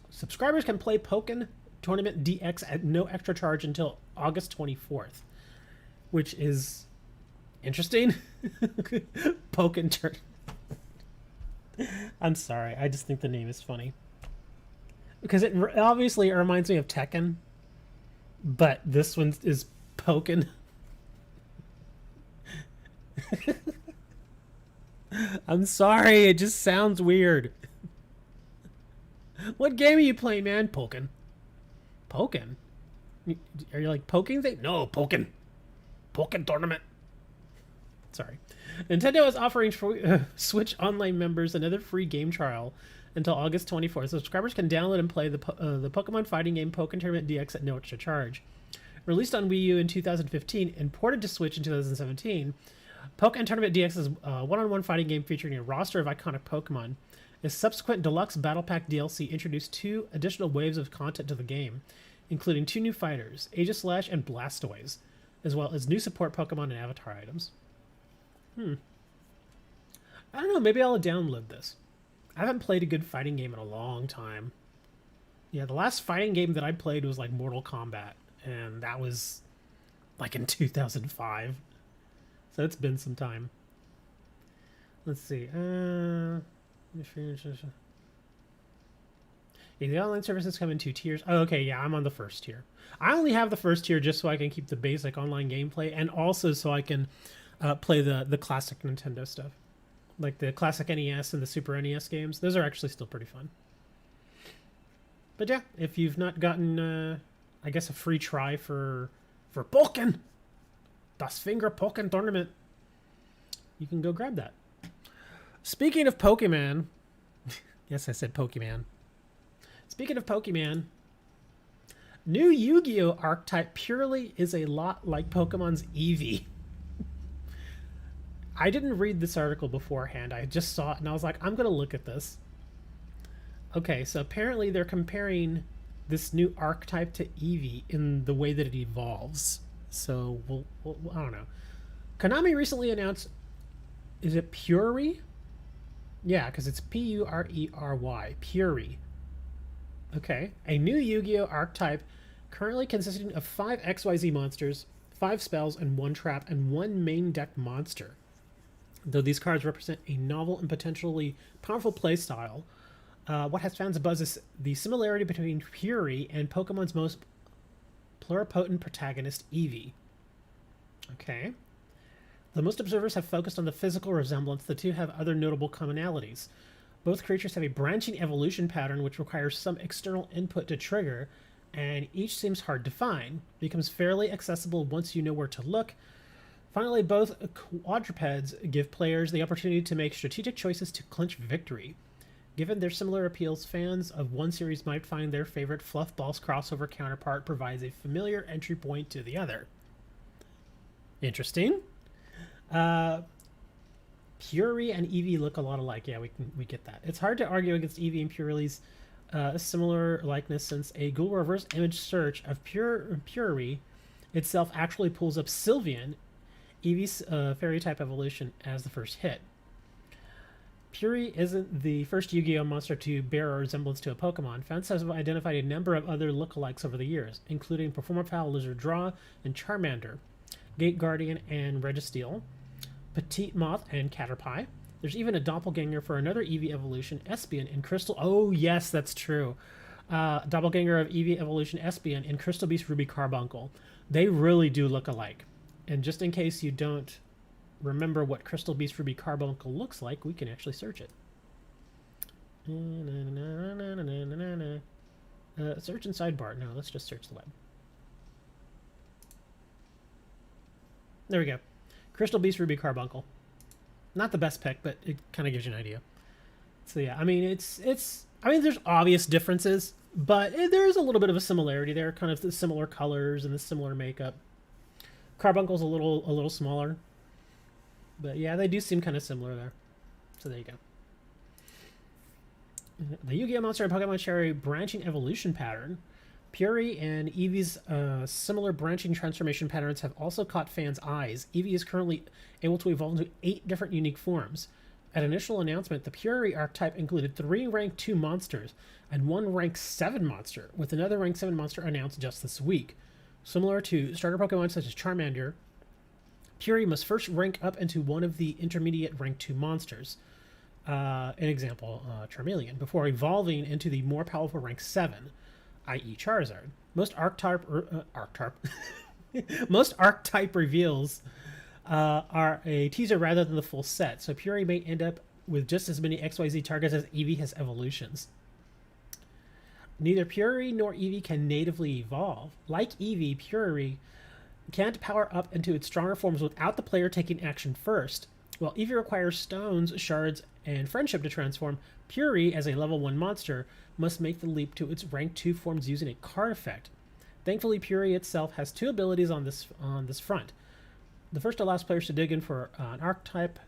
Subscribers can play Pokken Tournament DX at no extra charge until August 24th, which is interesting. Pokken Tournament. I'm sorry, I just think the name is funny. Because it obviously reminds me of Tekken, but this one is Pokken. I'm sorry, it just sounds weird. What game are you playing, man? Pokken. Pokken? Are you like poking thing? No, Pokken. Pokken Tournament. Sorry. Nintendo is offering Switch Online members another free game trial until August 24th. Subscribers can download and play the Pokemon fighting game Pokken Tournament DX at no extra charge. Released on Wii U in 2015 and ported to Switch in 2017, Pokken Tournament DX is a one-on-one fighting game featuring a roster of iconic Pokemon. A subsequent deluxe Battle Pack DLC introduced 2 additional waves of content to the game, including 2 new fighters, Aegislash and Blastoise, as well as new support Pokemon and avatar items. I don't know, maybe I'll download this. I haven't played a good fighting game in a long time. Yeah, the last fighting game that I played was like Mortal Kombat, and that was like in 2005. So it's been some time. Let's see. Yeah, the online services come in 2 tiers. Oh, okay, yeah, I'm on the first tier. I only have the first tier just so I can keep the basic online gameplay, and also so I can play the classic Nintendo stuff, like the classic NES and the Super NES games. Those are actually still pretty fun. But yeah, if you've not gotten, I guess, a free try for Pokken, Das Finger Pokken Tournament, you can go grab that. Speaking of Pokemon, yes, I said Pokemon. Speaking of Pokemon, new Yu-Gi-Oh! Archetype purely is a lot like Pokemon's Eevee. I didn't read this article beforehand. I just saw it and I was like, I'm going to look at this. Okay, so apparently they're comparing this new archetype to Eevee in the way that it evolves. So, I don't know. Konami recently announced, is it Puri? Yeah, because it's P-U-R-E-R-Y. Puri. Okay. A new Yu-Gi-Oh! Archetype currently consisting of 5 XYZ monsters, 5 spells, and 1 trap, and 1 main deck monster. Though these cards represent a novel and potentially powerful playstyle, what has fans abuzz is the similarity between Puri and Pokemon's most pluripotent protagonist, Eevee. Okay. Though most observers have focused on the physical resemblance, the two have other notable commonalities. Both creatures have a branching evolution pattern which requires some external input to trigger, and each seems hard to find. Becomes fairly accessible once you know where to look. Finally, both quadrupeds give players the opportunity to make strategic choices to clinch victory. Given their similar appeals, fans of one series might find their favorite Fluffball's crossover counterpart provides a familiar entry point to the other. Interesting. Puri and Eevee look a lot alike. Yeah, we get that. It's hard to argue against Eevee and Puri's similar likeness, since a Google reverse image search of Puri itself actually pulls up Sylveon, Eevee's fairy type evolution, as the first hit. Puri isn't the first Yu-Gi-Oh! Monster to bear a resemblance to a Pokemon. Fans have identified a number of other lookalikes over the years, including Performapal, Lizard Draw, and Charmander, Gate Guardian and Registeel, Petite Moth and Caterpie. There's even a doppelganger for another Eevee evolution, Espeon, in Crystal. Oh, yes, that's true. Doppelganger of Eevee evolution, Espeon, in Crystal Beast Ruby Carbuncle. They really do look alike. And just in case you don't remember what Crystal Beast Ruby Carbuncle looks like, we can actually search it. Search in sidebar. No, let's just search the web. There we go. Crystal Beast Ruby Carbuncle. Not the best pick, but it kind of gives you an idea. So yeah, I mean, I mean, there's obvious differences, but there is a little bit of a similarity there, kind of the similar colors and the similar makeup. Carbuncle's a little smaller, but yeah, they do seem kind of similar there. So there you go. The Yu-Gi-Oh! Monster and Pokemon share a branching evolution pattern. Puri and Eevee's similar branching transformation patterns have also caught fans' eyes. Eevee is currently able to evolve into 8 different unique forms. At initial announcement, the Puri archetype included 3 rank 2 monsters and 1 rank 7 monster, with another rank 7 monster announced just this week. Similar to starter Pokemon such as Charmander, Puri must first rank up into one of the intermediate rank 2 monsters, an example, Charmeleon, before evolving into the more powerful rank 7, i.e. Charizard. Most archetype most archetype reveals are a teaser rather than the full set, so Puri may end up with just as many XYZ targets as Eevee has evolutions. Neither Puri nor Eevee can natively evolve. Like Eevee, Puri can't power up into its stronger forms without the player taking action first. While Eevee requires stones, shards, and friendship to transform, Puri, as a level 1 monster, must make the leap to its rank 2 forms using a card effect. Thankfully, Puri itself has 2 abilities on this front. The first allows players to dig in for an archetypal,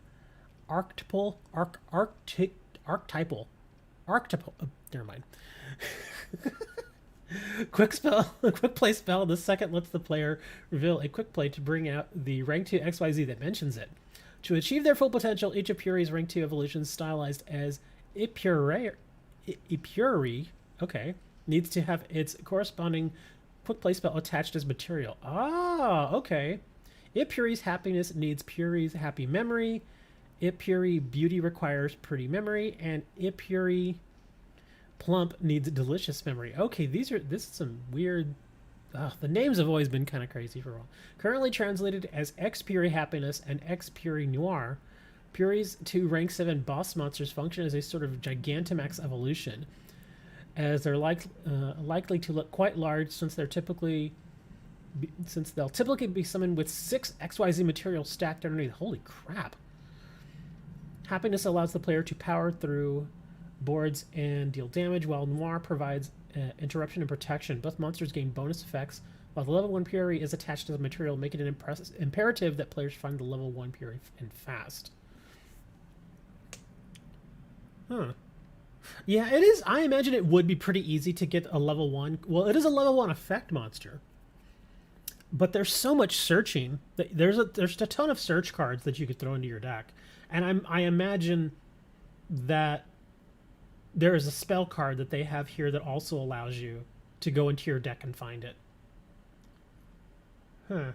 never mind. Quick play spell. The second lets the player reveal a quick play to bring out the rank 2 XYZ that mentions it. To achieve their full potential, each of Puri's rank 2 evolutions stylized as Ipuri, okay, needs to have its corresponding quick play spell attached as material. Ah, okay. Ipuri's happiness needs Puri's happy memory. Ipuri beauty requires pretty memory, and Ipuri plump needs delicious memory. Okay, this is some weird. The names have always been kind of crazy for a while. Currently translated as X Puri Happiness and X Puri Noir, Puri's 2 rank 7 boss monsters function as a sort of Gigantamax evolution, as they're likely to look quite large since they'll typically be summoned with 6 XYZ materials stacked underneath. Holy crap. Happiness allows the player to power through boards and deal damage, while Noir provides interruption and protection. Both monsters gain bonus effects, while the level 1 Puri is attached to the material, making it imperative that players find the level 1 Puri and fast. Huh. Yeah, it is. I imagine it would be pretty easy to get a level 1. Well, it is a level 1 effect monster. But there's so much searching. There's a ton of search cards that you could throw into your deck. And I imagine that there is a spell card that they have here that also allows you to go into your deck and find it. Huh.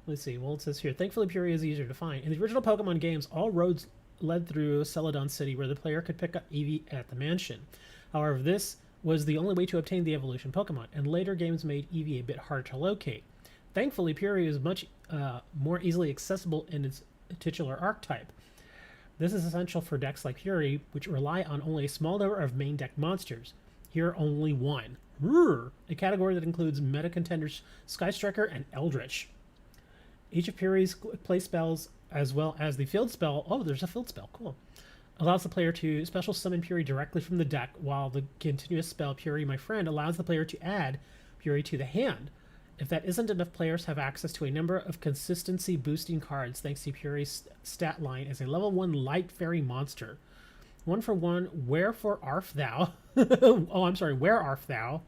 Let's see. Well, it says here, thankfully Puri is easier to find. In the original Pokemon games, all roads led through Celadon City, where the player could pick up Eevee at the mansion. However, this was the only way to obtain the evolution Pokemon, and later games made Eevee a bit harder to locate. Thankfully, Puri is much more easily accessible in its titular archetype. This is essential for decks like Puri, which rely on only a small number of main deck monsters. Here, only one. A category that includes meta contenders Sky Striker and Eldritch. Each of Puri's play spells, as well as the field spell, oh, there's a field spell, cool, allows the player to special summon Puri directly from the deck, while the continuous spell Puri My Friend allows the player to add Puri to the hand. If that isn't enough, players have access to a number of consistency boosting cards thanks to Puri's stat line as a level 1 light fairy monster. 1 for 1, Wherefore Arf Thou? Oh, I'm sorry, Where Arf Thou?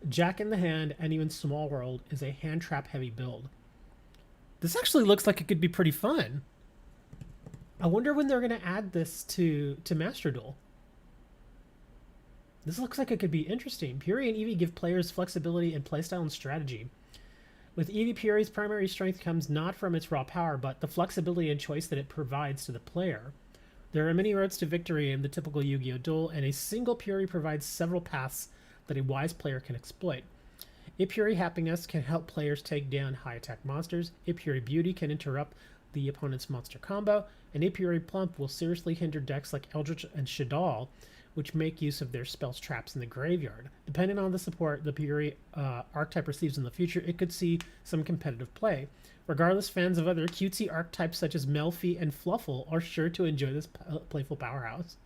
Jack in the Hand, and even Small World is a hand trap heavy build. This actually looks like it could be pretty fun. I wonder when they're going to add this to Master Duel. This looks like it could be interesting. Puri and Eevee give players flexibility in playstyle and strategy. With Eevee, Puri's primary strength comes not from its raw power, but the flexibility and choice that it provides to the player. There are many roads to victory in the typical Yu-Gi-Oh! Duel, and a single Puri provides several paths that a wise player can exploit. Ipuri Happiness can help players take down high-attack monsters, Ipuri Beauty can interrupt the opponent's monster combo, and Ipuri Plump will seriously hinder decks like Eldritch and Shaddoll, which make use of their spells traps in the graveyard. Depending on the support the Puri archetype receives in the future, it could see some competitive play. Regardless, fans of other cutesy archetypes such as Melfi and Fluffle are sure to enjoy this playful powerhouse.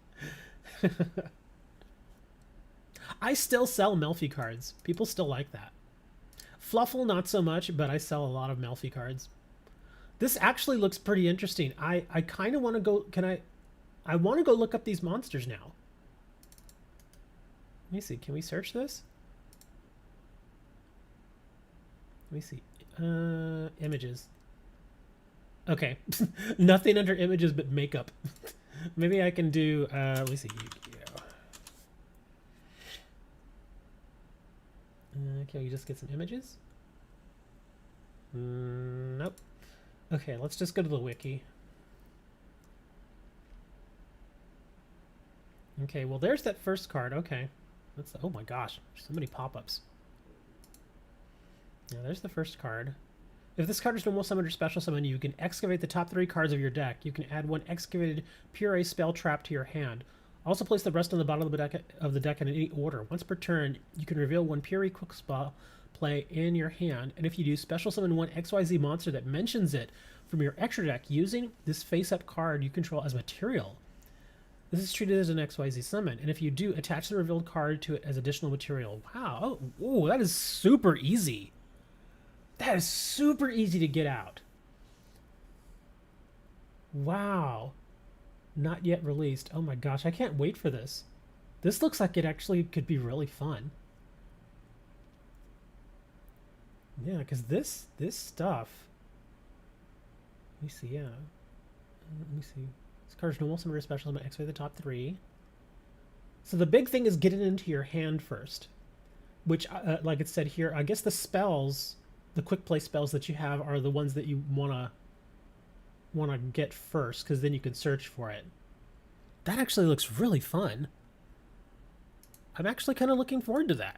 I still sell Melfi cards. People still like that. Fluffle, not so much, but I sell a lot of Melfi cards. This actually looks pretty interesting. I kind of want to go... I want to go look up these monsters now. Let me see. Can we search this? Let me see. Images. Okay. Nothing under images but makeup. Maybe I can do... let me see. Can we just get some images? Nope. Okay, let's just go to the wiki. Okay, well, there's that first card. Okay. Oh my gosh, so many pop-ups. Yeah, there's the first card. If this card is normal summon or special summon, you can excavate the top 3 cards of your deck. You can add 1 excavated Puri spell trap to your hand. Also place the rest on the bottom of the deck in any order. Once per turn, you can reveal 1 Puri quick spell play in your hand, and if you do, special summon 1 XYZ monster that mentions it from your extra deck using this face-up card you control as material. This is treated as an XYZ summon, and if you do, attach the revealed card to it as additional material. Wow. Oh, that is super easy. That is super easy to get out. Wow. Not yet released. Oh my gosh, I can't wait for this. This looks like it actually could be really fun. Yeah, because this stuff... Let me see, yeah. Let me see. This card's normal summon or special summon X-ray the top 3. So the big thing is getting it into your hand first, which, like it said here, I guess the spells, the quick play spells that you have are the ones that you wanna get first, because then you can search for it. That actually looks really fun. I'm actually kind of looking forward to that.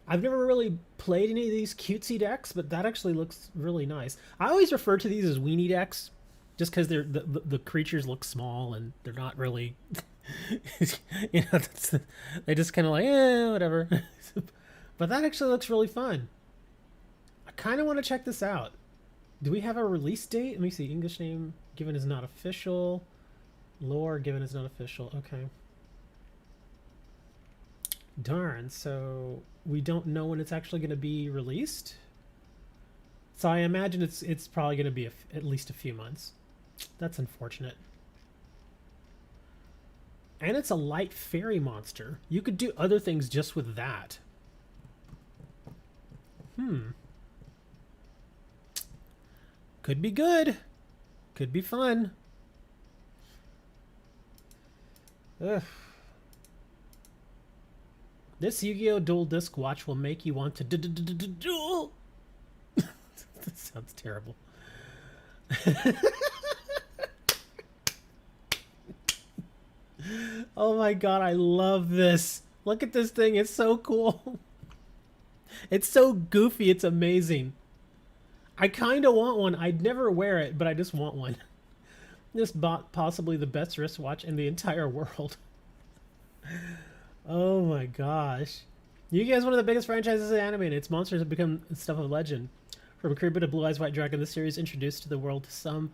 I've never really played any of these cutesy decks, but that actually looks really nice. I always refer to these as weenie decks, just because the creatures look small and they're not really, you know, they just kind of like, whatever. But that actually looks really fun. I kind of want to check this out. Do we have a release date? Let me see. English name given is not official. Lore given is not official. Okay. Darn, so we don't know when it's actually going to be released. So I imagine it's probably going to be at least a few months. That's unfortunate. And it's a light fairy monster. You could do other things just with that. Could be good. Could be fun. Ugh. This Yu-Gi-Oh! Dual Disc watch will make you want to duel. That sounds terrible. Oh my god, I love this. Look at this thing. It's so cool. It's so goofy. It's amazing. I kind of want one. I'd never wear it, but I just want one. This bought possibly the best wristwatch in the entire world. Oh my gosh. Yu-Gi-Oh! Is one of the biggest franchises in anime, and its monsters have become stuff of legend. From Creeper to Blue Eyes White Dragon, this series introduced to the world some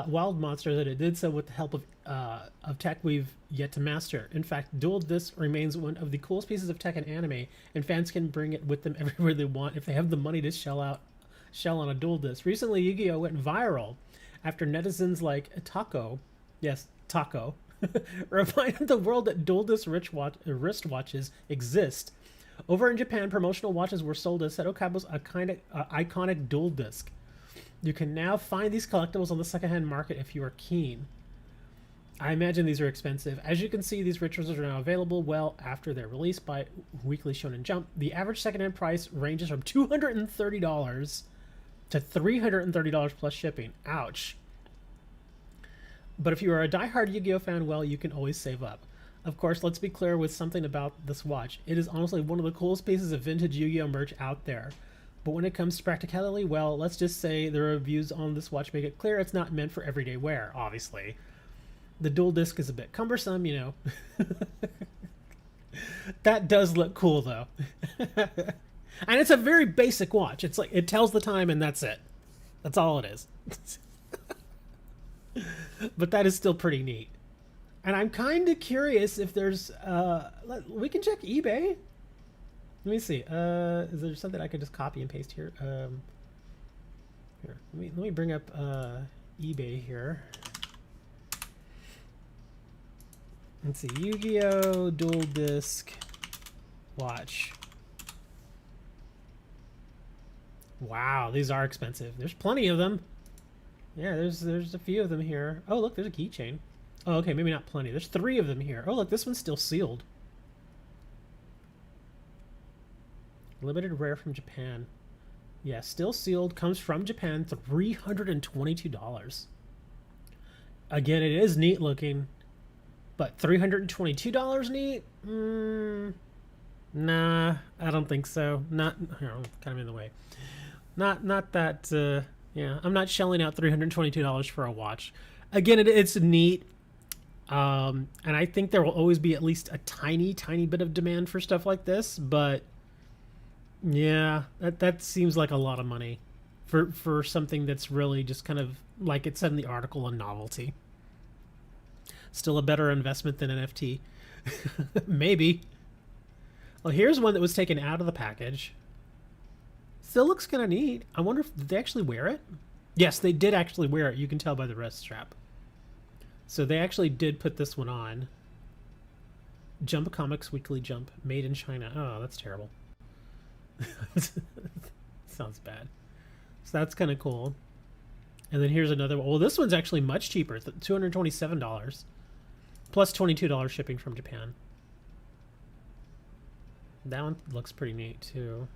wild monsters, and it did so with the help of tech we've yet to master. In fact, Dual Disc remains one of the coolest pieces of tech in anime, and fans can bring it with them everywhere they want if they have the money to shell on a Dual Disc. Recently, Yu-Gi-Oh! Went viral after netizens like Taco, yes, Taco, reminded the world that Dual Disc wristwatches exist. Over in Japan, promotional watches were sold as Seto Kaibo's iconic Dual Disc. You can now find these collectibles on the secondhand market if you are keen. I imagine these are expensive. As you can see, these rituals are now available well after their release by Weekly Shonen Jump. The average secondhand price ranges from $230 to $330 plus shipping. Ouch. But if you are a diehard Yu-Gi-Oh fan, well, you can always save up. Of course, let's be clear with something about this watch. It is honestly one of the coolest pieces of vintage Yu-Gi-Oh merch out there. But when it comes to practicality, well, let's just say the reviews on this watch make it clear it's not meant for everyday wear, obviously. The Dual Disc is a bit cumbersome, you know. That does look cool, though. And it's a very basic watch. It's like, it tells the time and that's it. That's all it is. But that is still pretty neat. And I'm kind of curious if there's, we can check eBay. Let me see. Is there something I could just copy and paste here? Here, let me bring up eBay here. Let's see. Yu-Gi-Oh! Dual Disc watch. Wow, these are expensive. There's plenty of them. Yeah, there's a few of them here. Oh, look, there's a keychain. Oh, okay, maybe not plenty. There's 3 of them here. Oh, look, this one's still sealed. Limited rare from Japan. Yeah, still sealed. Comes from Japan. $322. Again, it is neat looking. But $322 neat? Nah, I don't think so. Not, here, I'm kind of in the way. Not that, yeah, I'm not shelling out $322 for a watch. Again, it's neat. And I think there will always be at least a tiny bit of demand for stuff like this, but yeah, that seems like a lot of money for something that's really just kind of, like it said in the article, a novelty. Still a better investment than NFT. Maybe. Well, here's one that was taken out of the package. Still looks kind of neat. I wonder if did they actually wear it? Yes, they did actually wear it. You can tell by the wrist strap. So they actually did put this one on. Jump Comics Weekly Jump, made in China. Oh, that's terrible. Sounds bad. So that's kind of cool. And then here's another one. Well, this one's actually much cheaper. It's $227 plus $22 shipping from Japan. That one looks pretty neat too.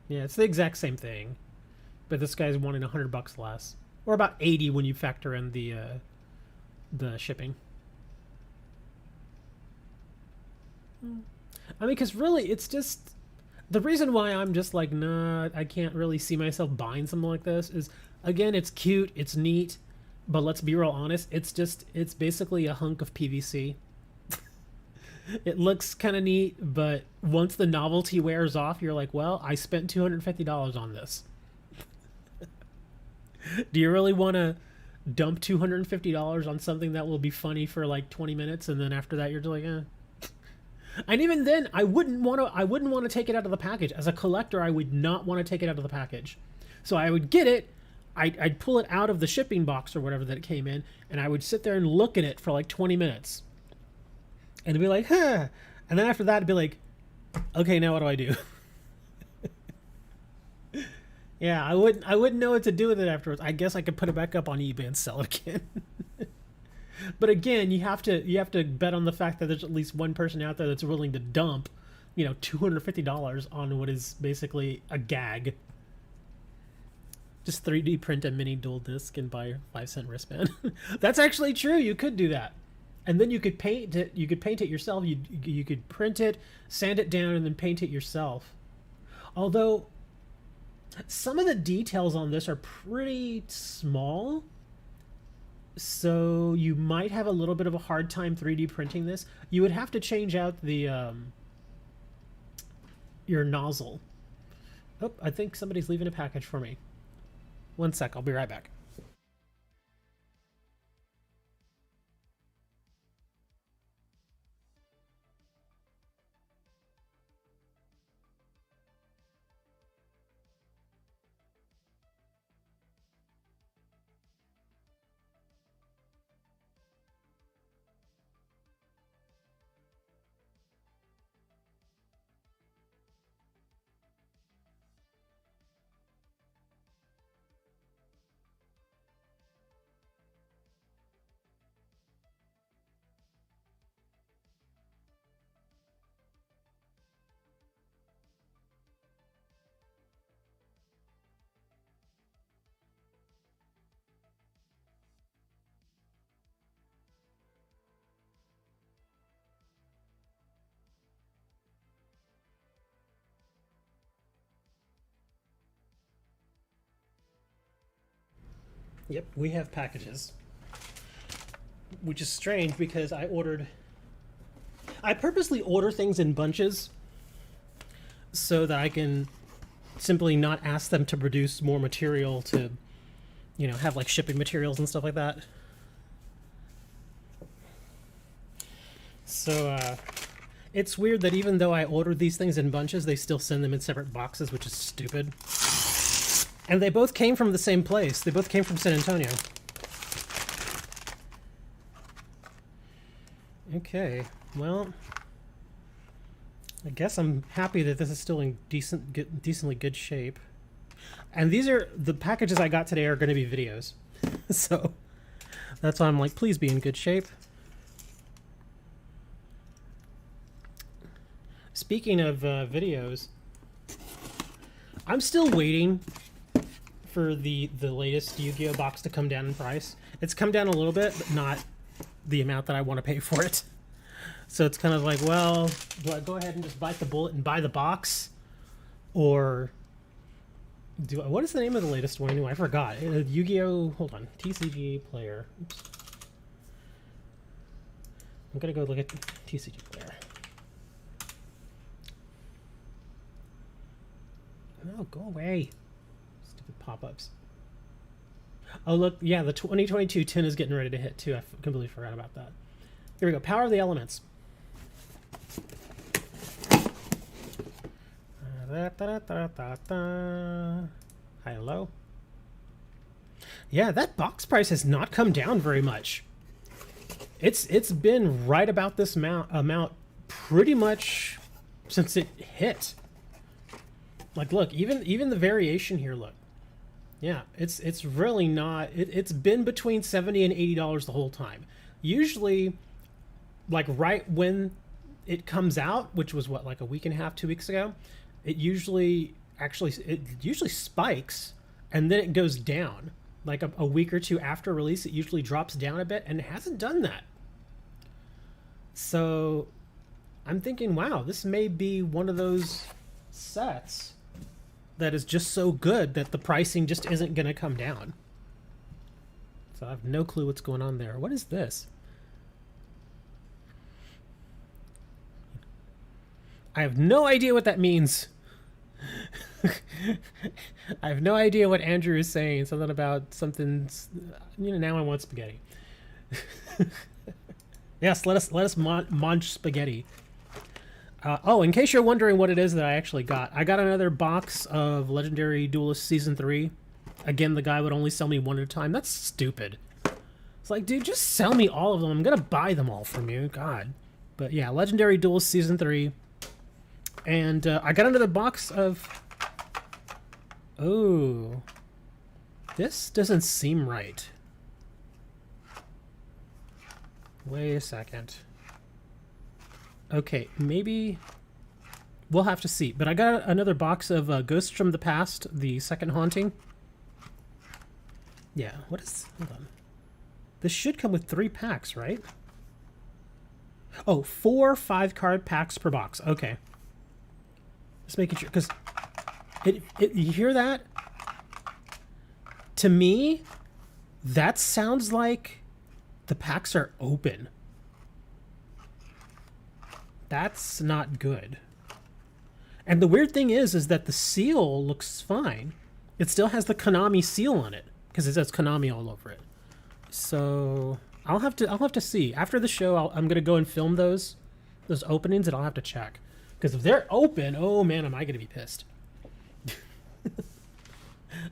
Yeah, it's the exact same thing, but this guy's wanting $100 less, or about 80 when you factor in the shipping. I mean, because really, it's just the reason why I'm just like, nah, I can't really see myself buying something like this is, again, it's cute, it's neat, but let's be real honest, it's basically a hunk of PVC. It looks kind of neat, but once the novelty wears off, you're like, well, I spent $250 on this. Do you really want to dump $250 on something that will be funny for like 20 minutes, and then after that you're just like, eh. And even then, I wouldn't want to take it out of the package. As a collector, I would not want to take it out of the package. So I would get it, I'd pull it out of the shipping box or whatever that it came in, and I would sit there and look at it for like 20 minutes. And be like, huh. And then after that, it'd be like, okay, now what do I do? Yeah, I wouldn't know what to do with it afterwards. I guess I could put it back up on eBay and sell it again. But again, you have to bet on the fact that there's at least one person out there that's willing to dump, $250 on what is basically a gag. Just 3D print a mini dual disc and buy a 5-cent wristband. That's actually true. You could do that. And then you could paint it. You could paint it yourself. You could print it, sand it down, and then paint it yourself. Although some of the details on this are pretty small, so you might have a little bit of a hard time 3D printing this. You would have to change out the your nozzle. Oh, I think somebody's leaving a package for me. One sec, I'll be right back. Yep, we have packages. Which is strange because I purposely order things in bunches so that I can simply not ask them to produce more material to, have like shipping materials and stuff like that. So, it's weird that even though I ordered these things in bunches, they still send them in separate boxes, which is stupid. And they both came from the same place. They both came from San Antonio. Okay, well, I guess I'm happy that this is still in decently good shape. And these are the packages I got today are going to be videos. So that's why I'm like, please be in good shape. Speaking of videos, I'm still waiting for the latest Yu-Gi-Oh box to come down in price. It's come down a little bit, but not the amount that I want to pay for it. So it's kind of like, well, do I go ahead and just bite the bullet and buy the box? Or what is the name of the latest one anyway? I forgot. Yu-Gi-Oh, hold on, TCG player. Oops. I'm gonna go look at TCG player. No, go away. Stupid pop-ups. Oh, look, yeah, the 2022 tin is getting ready to hit, too. I completely forgot about that. Here we go. Power of the Elements. High and low. Yeah, that box price has not come down very much. It's been right about this amount pretty much since it hit. Like, look, even the variation here, look. Yeah, it's really not. It's been between $70 and $80 the whole time. Usually, like right when it comes out, which was what, like a week and a half, 2 weeks ago, it usually spikes and then it goes down. Like a week or two after release, it usually drops down a bit, and it hasn't done that. So I'm thinking, wow, this may be one of those sets that is just so good that the pricing just isn't going to come down. So I have no clue what's going on there. What is this? I have no idea what that means. I have no idea what Andrew is saying. Something about something. Now I want spaghetti. Yes, let us munch spaghetti. In case you're wondering what it is that I actually got, I got another box of Legendary Duelist Season 3. Again, the guy would only sell me one at a time. That's stupid. It's like, dude, just sell me all of them. I'm going to buy them all from you. God. But yeah, Legendary Duelist Season 3. And I got another box of... Oh. This doesn't seem right. Wait a second. Okay, maybe... We'll have to see. But I got another box of Ghosts from the Past, the second haunting. Yeah, what is... Hold on. This should come with 3 packs, right? Oh, 4 5-card packs per box. Okay. Just making sure, because you hear that? To me, that sounds like the packs are open. That's not good. And the weird thing is that the seal looks fine. It still has the Konami seal on it because it says Konami all over it. So I'll have to see after the show. I'm gonna go and film those openings, and I'll have to check. Because if they're open, oh man, am I going to be pissed.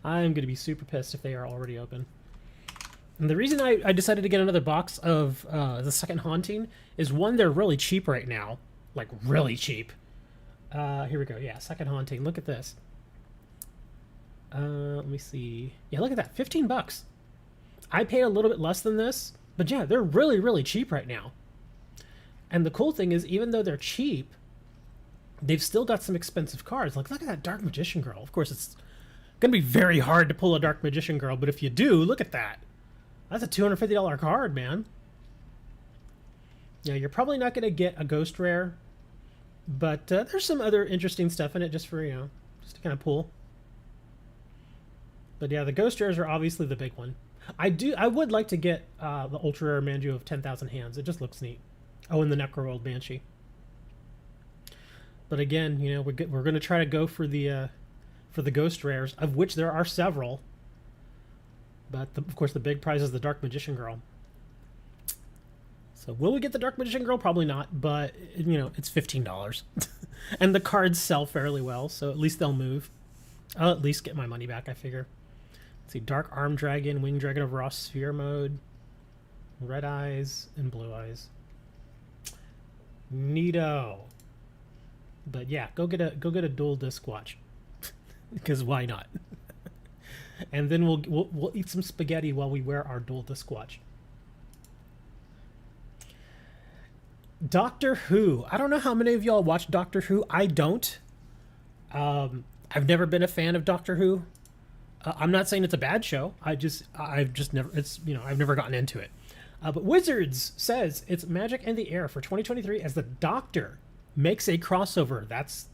I'm going to be super pissed if they are already open. And the reason I decided to get another box of the second haunting is, one, they're really cheap right now. Like, really cheap. Here we go. Yeah, second haunting. Look at this. Let me see. Yeah, look at that. $15. I paid a little bit less than this. But yeah, they're really, really cheap right now. And the cool thing is, even though they're cheap, they've still got some expensive cards. Like, look at that Dark Magician Girl. Of course, it's going to be very hard to pull a Dark Magician Girl, but if you do, look at that. That's a $250 card, man. Yeah, you're probably not going to get a Ghost Rare, but there's some other interesting stuff in it just for, just to kind of pull. But yeah, the Ghost Rares are obviously the big one. I would like to get the Ultra Rare Manju of 10,000 Hands. It just looks neat. Oh, and the Necroworld Banshee. But again, we're going to try to go for the Ghost Rares, of which there are several. But of course, the big prize is the Dark Magician Girl. So will we get the Dark Magician Girl? Probably not, but it's $15, and the cards sell fairly well, so at least they'll move. I'll at least get my money back, I figure. Let's see, Dark Arm Dragon, Winged Dragon of Ross Sphere Mode, Red Eyes, and Blue Eyes. Neato. But yeah, go get a dual disc watch, because why not? And then we'll eat some spaghetti while we wear our dual disc watch. Doctor Who. I don't know how many of y'all watch Doctor Who. I don't. I've never been a fan of Doctor Who. I'm not saying it's a bad show. I've just never. I've never gotten into it. But Wizards says it's Magic in the Air for 2023 as the Doctor makes a crossover.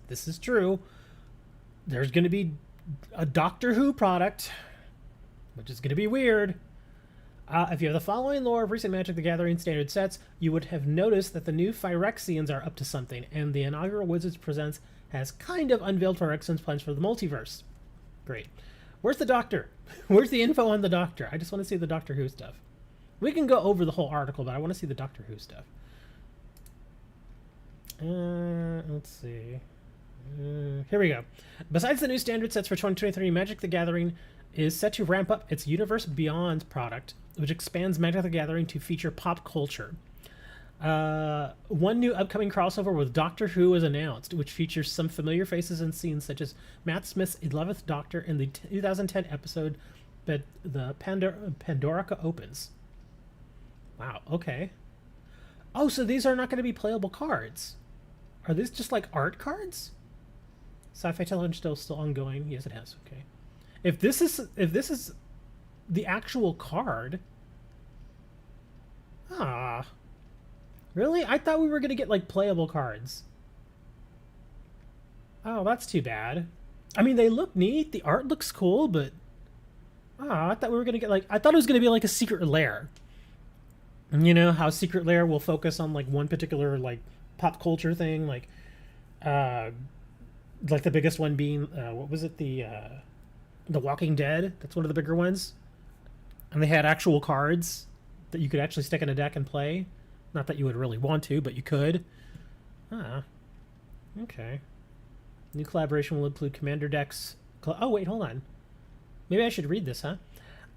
This is true. There's going to be a Doctor Who product, which is going to be weird. If you have the following lore of recent Magic the Gathering standard sets, you would have noticed that the new Phyrexians are up to something, and the inaugural Wizards Presents has kind of unveiled Phyrexians' plans for the multiverse. Great. Where's the Doctor? Where's the info on the Doctor? I just want to see the Doctor Who stuff. We can go over the whole article, but I want to see the Doctor Who stuff. Let's see. Here we go. Besides the new standard sets for 2023, Magic the Gathering is set to ramp up its Universe Beyond product, which expands Magic the Gathering to feature pop culture. One new upcoming crossover with Doctor Who is announced, which features some familiar faces and scenes such as Matt Smith's 11th Doctor in the 2010 episode but the Pandorica Opens. Wow, okay. Oh, so these are not going to be playable cards. Are these just like art cards? Sci-fi television still ongoing. Yes, it has. Okay. If this is the actual card, really? I thought we were gonna get like playable cards. Oh, that's too bad. I mean, they look neat. The art looks cool, but I thought we were gonna get like I thought it was gonna be like a secret lair. And you know how secret lair will focus on like one particular like pop culture thing, like the biggest one being what was it, the Walking Dead? That's one of the bigger ones, and they had actual cards that you could actually stick in a deck and play. Not that you would really want to, but you could. Okay. New collaboration will include commander decks. Oh wait, hold on. Maybe I should read this, huh?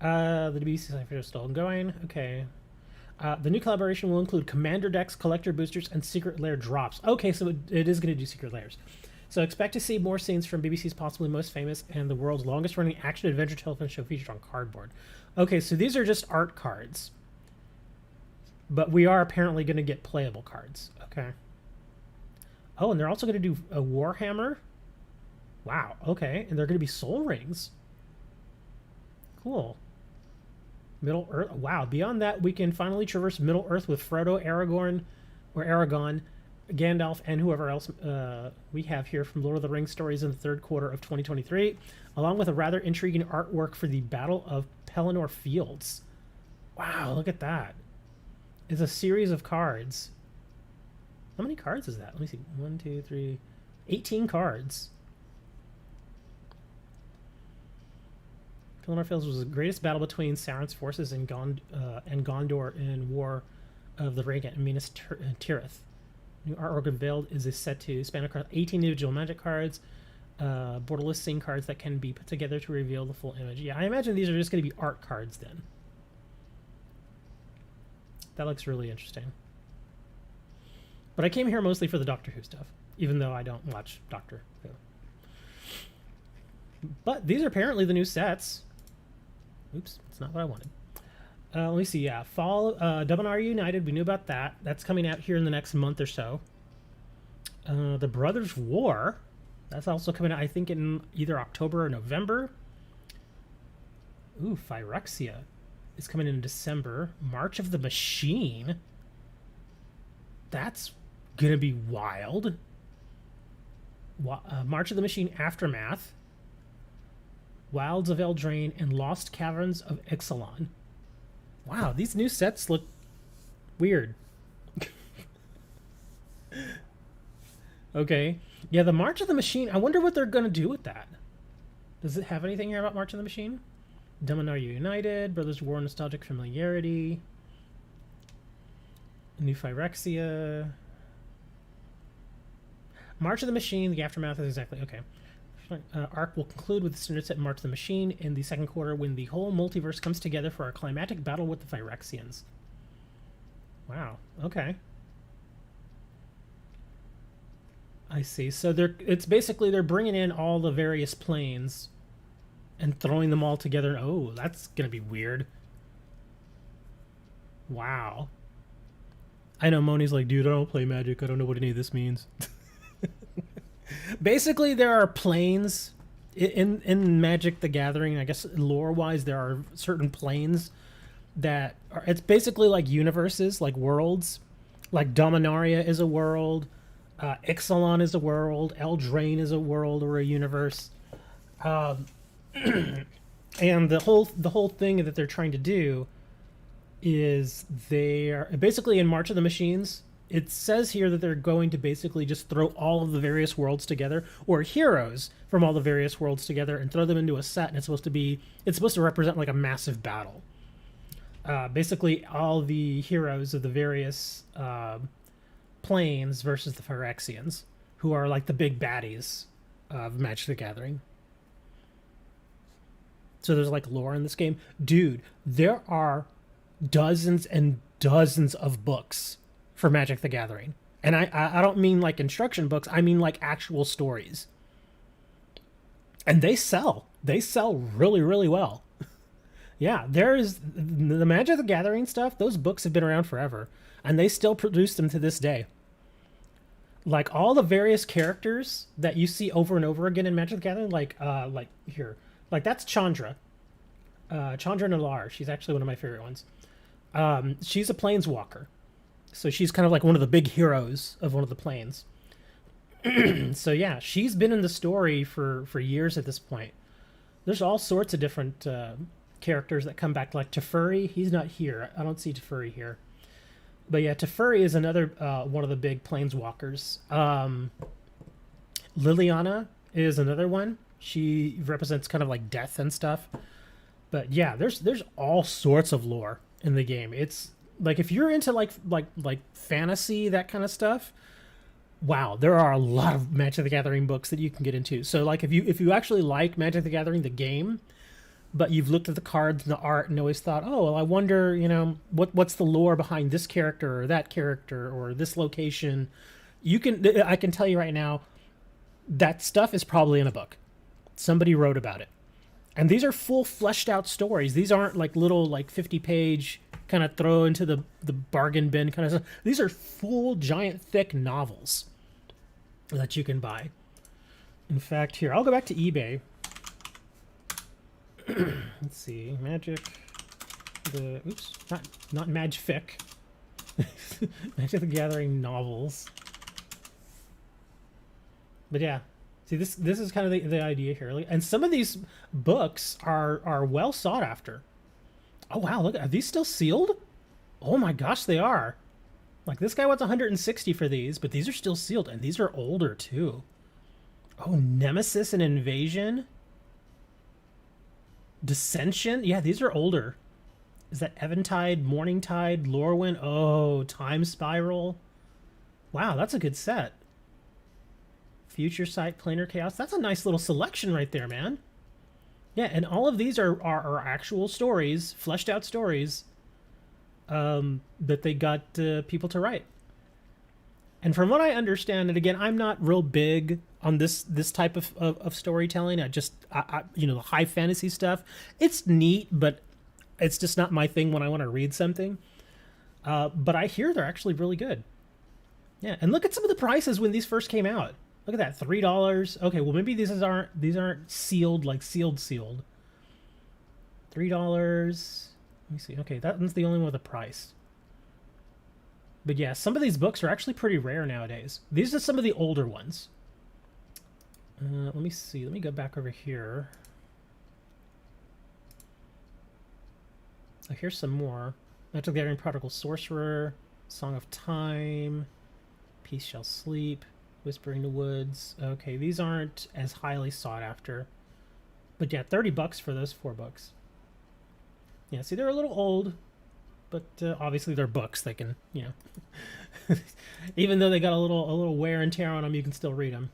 The BBC cipher is still ongoing. Okay. The new collaboration will include commander decks, collector boosters, and secret lair drops. Okay, so it is going to do secret lairs. So expect to see more scenes from BBC's possibly most famous and the world's longest-running action-adventure television show featured on cardboard. Okay, so these are just art cards. But we are apparently going to get playable cards. Okay. Oh, and they're also going to do a Warhammer. Wow, okay. And they're going to be soul rings. Cool. Middle Earth. Wow, beyond that, we can finally traverse Middle Earth with Frodo, Aragon, Gandalf, and whoever else we have here from Lord of the Rings stories in the third quarter of 2023, along with a rather intriguing artwork for the Battle of Pelennor Fields. Wow, look at that. It's a series of cards. How many cards is that? Let me see. 1, 2, 3, 18 cards. Pelennor Fields was the greatest battle between Sauron's forces and Gondor in War of the Ring at Minas Tirith. New artwork unveiled is a set to span across 18 individual magic cards, borderless scene cards that can be put together to reveal the full image. Yeah, I imagine these are just going to be art cards then. That looks really interesting. But I came here mostly for the Doctor Who stuff, even though I don't watch Doctor Who. But these are apparently the new sets. Oops, that's not what I wanted. Let me see. Yeah, Fall, Dominaria United. We knew about that. That's coming out here in the next month or so. The Brothers War. That's also coming out, I think, in either October or November. Ooh, Phyrexia is coming in December. March of the Machine. That's gonna be wild. March of the Machine Aftermath. Wilds of Eldraine and Lost Caverns of Ixalan. Wow, these new sets look weird. Okay. Yeah, the March of the Machine. I wonder what they're going to do with that. Does it have anything here about March of the Machine? Dominaria United, Brothers War, Nostalgic Familiarity, New Phyrexia. March of the Machine, the Aftermath is exactly... Okay. Arc will conclude with the standard set March of the Machine in the second quarter when the whole multiverse comes together for a climatic battle with the Phyrexians. Wow. Okay. I see. So it's basically they're bringing in all the various planes and throwing them all together. Oh, that's gonna be weird. Wow. I know Moni's like, dude, I don't play Magic. I don't know what any of this means. Basically, there are planes in Magic the Gathering. I guess lore-wise, there are certain planes that are... It's basically like universes, like worlds. Like Dominaria is a world. Ixalan is a world. Eldraine is a world or a universe. And the whole thing that they're trying to do is they are... Basically, in March of the Machines... It says here that they're going to basically just throw all of the various worlds together, or heroes from all the various worlds together, and throw them into a set. And it's supposed to represent like a massive battle. Basically, all the heroes of the various planes versus the Phyrexians, who are like the big baddies of Magic the Gathering. So there's like lore in this game, dude. There are dozens and dozens of books for Magic the Gathering. And I don't mean like instruction books, I mean like actual stories. And they sell. They sell really, really well. Yeah, there is the Magic the Gathering stuff, those books have been around forever. And they still produce them to this day. Like all the various characters that you see over and over again in Magic the Gathering, like here. Like that's Chandra. Chandra Nalar. She's actually one of my favorite ones. She's a planeswalker. So she's kind of like one of the big heroes of one of the planes. So yeah, she's been in the story for years at this point. There's all sorts of different characters that come back, like Teferi. He's not here. I don't see Teferi here. But yeah, Teferi is another one of the big planeswalkers. Liliana is another one. She represents kind of like death and stuff. But yeah, there's all sorts of lore in the game. It's like if you're into like fantasy, that kind of stuff, wow, there are a lot of Magic the Gathering books that you can get into. So like if you actually like Magic the Gathering the game, but you've looked at the cards and the art and always thought, oh well, I wonder, what's the lore behind this character or that character or this location, I can tell you right now, that stuff is probably in a book. Somebody wrote about it. And these are full fleshed out stories. These aren't like little like 50-page kind of throw into the bargain bin kind of stuff. These are full giant thick novels that you can buy. In fact, here, I'll go back to eBay. Let's see, Magic not Magfic. Magic the Gathering novels. But yeah, see, this is kind of the idea here. And some of these books are well sought after. Oh wow, look, are these still sealed? Oh my gosh, they are. Like this guy wants 160 for these, but these are still sealed, and these are older too. Oh, Nemesis and Invasion. Dissension? Yeah, these are older. Is that Eventide, Morningtide, Lorwyn? Oh, Time Spiral. Wow, that's a good set. Future Sight, Planar Chaos. That's a nice little selection right there, man. Yeah, and all of these are actual stories, fleshed out stories, that they got people to write. And from what I understand, and again, I'm not real big on this type of storytelling. I the high fantasy stuff, it's neat, but it's just not my thing when I want to read something. But I hear they're actually really good. Yeah, and look at some of the prices when these first came out. Look at that, $3. Okay, well maybe these aren't sealed, like sealed. $3. Let me see. Okay, that one's the only one with a price. But yeah, some of these books are actually pretty rare nowadays. These are some of the older ones. Let me see. Let me go back over here. Oh, here's some more. Magic the Gathering Prodigal Sorcerer, Song of Time, Peace Shall Sleep, Whispering the Woods. Okay, these aren't as highly sought after. But yeah, $30 for those 4 books. Yeah, see, they're a little old, but obviously they're books. They can, even though they got a little wear and tear on them, you can still read them.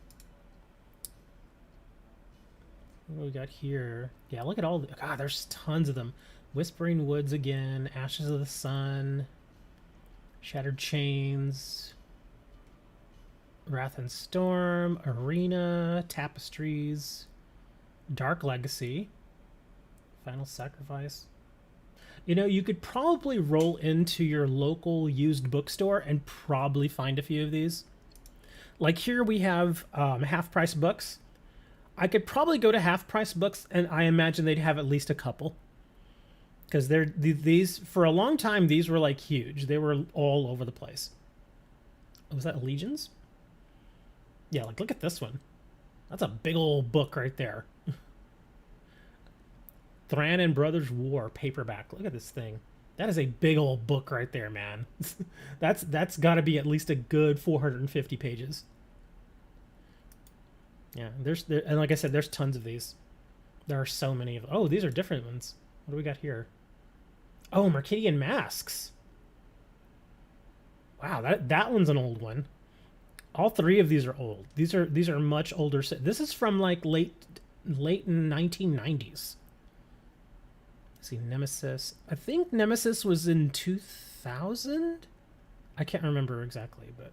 What do we got here? Yeah, look at all the... God, there's tons of them. Whispering Woods again, Ashes of the Sun, Shattered Chains, Wrath and Storm, Arena, Tapestries, Dark Legacy, Final Sacrifice. You could probably roll into your local used bookstore and probably find a few of these. Like here we have half-price books. I could probably go to half-price books, and I imagine they'd have at least a couple. Because these, for a long time, these were like huge. They were all over the place. Oh, was that Legions? Yeah, like look at this one. That's a big old book right there. Thran and Brothers War paperback. Look at this thing. That is a big old book right there, man. That's got to be at least a good 450 pages. Yeah, and like I said, there's tons of these. There are so many of them. Oh, these are different ones. What do we got here? Oh, Mercadian Masks. Wow, that one's an old one. All 3 of these are old. These are much older. This is from like late 1990s. Let's see, Nemesis. I think Nemesis was in 2000. I can't remember exactly, but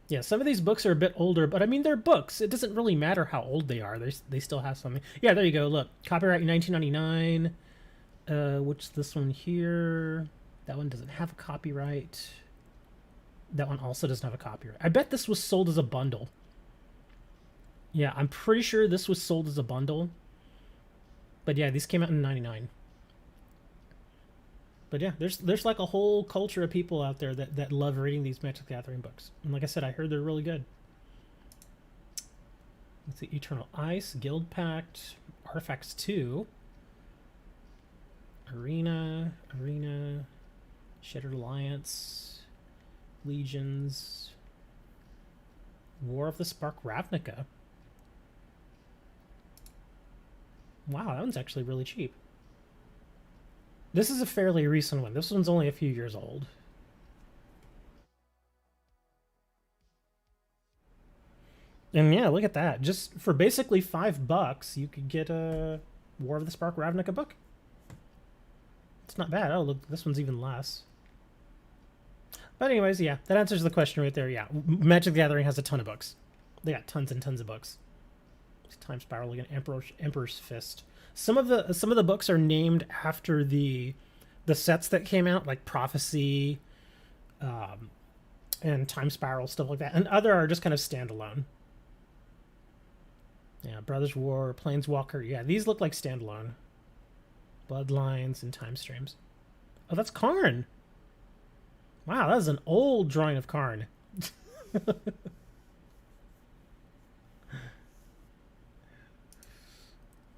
yeah, some of these books are a bit older, but I mean, they're books. It doesn't really matter how old they are. They still have something. Yeah, there you go. Look, copyright 1999. Which this one here? That one doesn't have a copyright. That one also doesn't have a copyright. I bet this was sold as a bundle. Yeah, I'm pretty sure this was sold as a bundle. But yeah, these came out in '99. But yeah, there's like a whole culture of people out there that love reading these Magic the Gathering books. And like I said, I heard they're really good. Let's see, Eternal Ice, Guild Pact, Artifacts 2, Arena, Shattered Alliance, Legions, War of the Spark Ravnica. Wow, that one's actually really cheap. This is a fairly recent one. This one's only a few years old. And yeah, look at that. Just for basically $5, you could get a War of the Spark Ravnica book. It's not bad. Oh, look, this one's even less. But anyways, yeah, that answers the question right there. Yeah, Magic the Gathering has a ton of books. They got tons and tons of books. Time Spiral again, Emperor's Fist. Some of the books are named after the sets that came out, like Prophecy, and Time Spiral, stuff like that, and other are just kind of standalone. Yeah, Brothers War, Planeswalker. Yeah, these look like standalone. Bloodlines and Time Streams. Oh, that's Karn. Wow, that is an old drawing of Karn.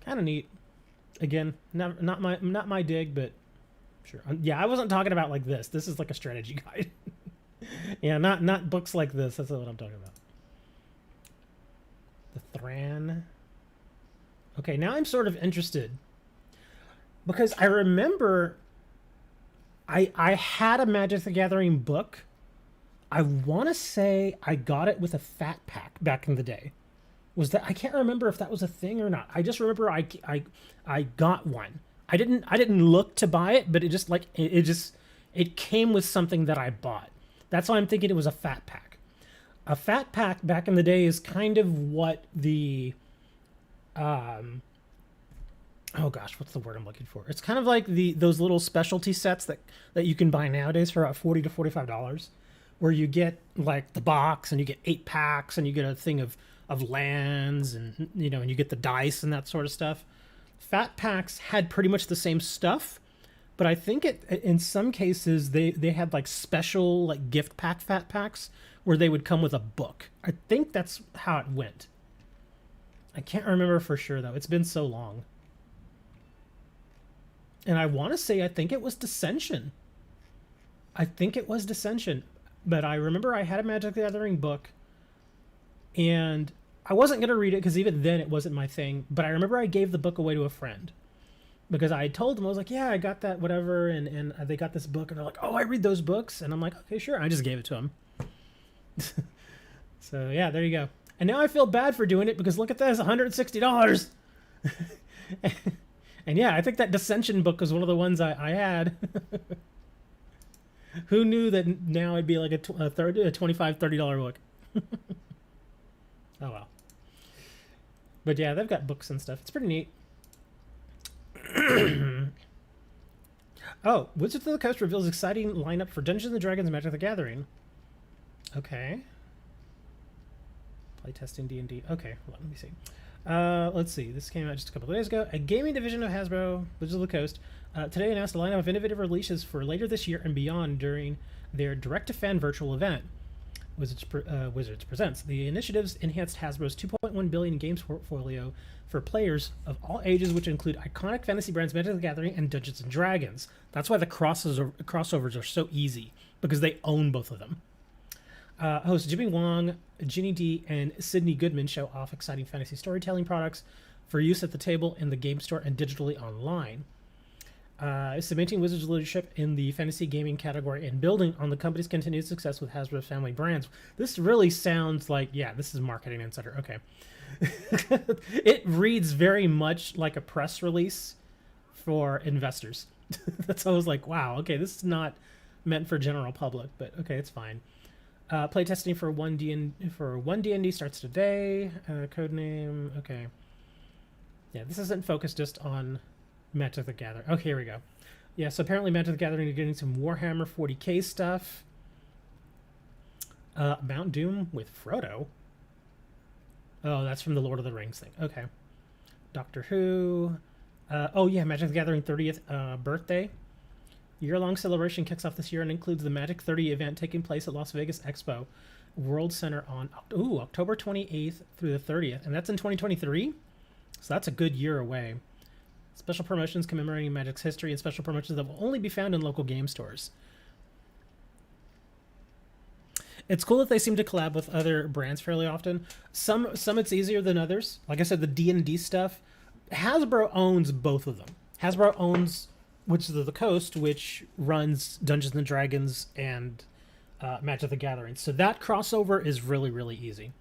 Kind of neat. Again, not my dig, but sure. Yeah, I wasn't talking about like this. This is like a strategy guide. Yeah, not books like this. That's not what I'm talking about. The Thran. Okay, now I'm sort of interested because I remember I had a Magic the Gathering book. I want to say I got it with a fat pack back in the day. Was that, I can't remember if that was a thing or not. I just remember I got one. I didn't look to buy it, but it just like it came with something that I bought. That's why I'm thinking it was a fat pack. A fat pack back in the day is kind of what the oh gosh, what's the word I'm looking for? It's kind of like those little specialty sets that you can buy nowadays for about $40 to $45, where you get like the box and you get 8 packs and you get a thing of lands and and you get the dice and that sort of stuff. Fat packs had pretty much the same stuff, but I think in some cases they had like special like gift pack fat packs where they would come with a book. I think that's how it went. I can't remember for sure though. It's been so long. And I want to say I think it was Dissension. But I remember I had a Magic the Gathering book and I wasn't going to read it because even then it wasn't my thing. But I remember I gave the book away to a friend because I told them, I was like, yeah, I got that, whatever. And they got this book and they're like, oh, I read those books. And I'm like, okay, sure. I just gave it to them. So yeah, there you go. And now I feel bad for doing it because look at this, $160. And yeah, I think that Dissension book was one of the ones I had. Who knew that now it'd be like a $25, $30 book. Oh well. But yeah, they've got books and stuff. It's pretty neat. Oh, Wizards of the Coast reveals exciting lineup for Dungeons & Dragons Magic the Gathering. Okay. Playtesting D&D. Okay, hold on, let me see. Let's see. This came out just a couple of days ago. A gaming division of Hasbro, Wizards of the Coast, today announced a lineup of innovative releases for later this year and beyond during their direct-to-fan virtual event. Wizards presents. The initiatives enhanced Hasbro's $2.1 billion games portfolio for players of all ages, which include iconic fantasy brands Magic the Gathering and Dungeons & Dragons. That's why the crossovers are so easy, because they own both of them. Hosts Jimmy Wong, Ginny D, and Sydney Goodman show off exciting fantasy storytelling products for use at the table, in the game store, and digitally online. Cementing Wizards' leadership in the fantasy gaming category and building on the company's continued success with Hasbro's family brands. This really sounds like, yeah, this is Marketing Insider. Okay. It reads very much like a press release for investors. That's always like, wow, okay, this is not meant for general public, but okay, it's fine. Playtesting for one D&D starts today. Codename, okay. Yeah, this isn't focused just on Magic the Gathering. Okay, here we go. Yeah, so apparently Magic the Gathering is getting some Warhammer 40k stuff. Mount Doom with Frodo. Oh, that's from the Lord of the Rings thing. Okay. Doctor Who. Oh yeah, Magic the Gathering 30th birthday. Year-long celebration kicks off this year and includes the Magic 30 event taking place at Las Vegas Expo World Center on October 28th through the 30th. And that's in 2023? So that's a good year away. Special promotions commemorating Magic's history and special promotions that will only be found in local game stores. It's cool that they seem to collab with other brands fairly often. Some it's easier than others. Like I said, the D&D stuff, Hasbro owns both of them. Hasbro owns Wizards of the Coast, which runs Dungeons and Dragons and Magic the Gathering. So that crossover is really, really easy.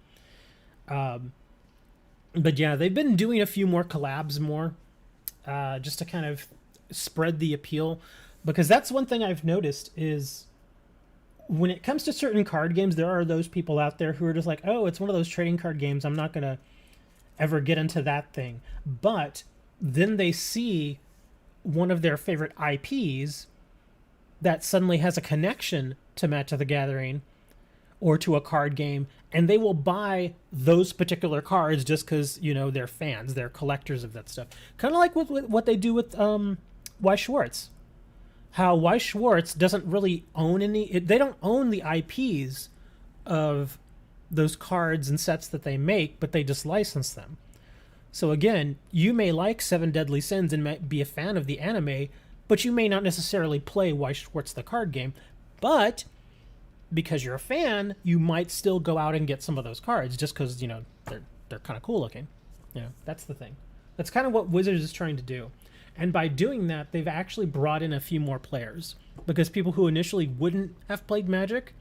But yeah, they've been doing a few more collabs just to kind of spread the appeal. Because that's one thing I've noticed is when it comes to certain card games, there are those people out there who are just like, oh, it's one of those trading card games. I'm not going to ever get into that thing. But then they see one of their favorite IPs that suddenly has a connection to Magic the Gathering or to a card game, and they will buy those particular cards just because, you know, they're fans, they're collectors of that stuff. Kind of like with what they do with Weiss Schwarz. How Weiss Schwarz doesn't really own they don't own the IPs of those cards and sets that they make, but they just license them. So again, you may like Seven Deadly Sins and might be a fan of the anime, but you may not necessarily play Weiss Schwarz the card game. But because you're a fan, you might still go out and get some of those cards just because, you know, they're kind of cool looking. You know, that's the thing. That's kind of what Wizards is trying to do. And by doing that, they've actually brought in a few more players because people who initially wouldn't have played Magic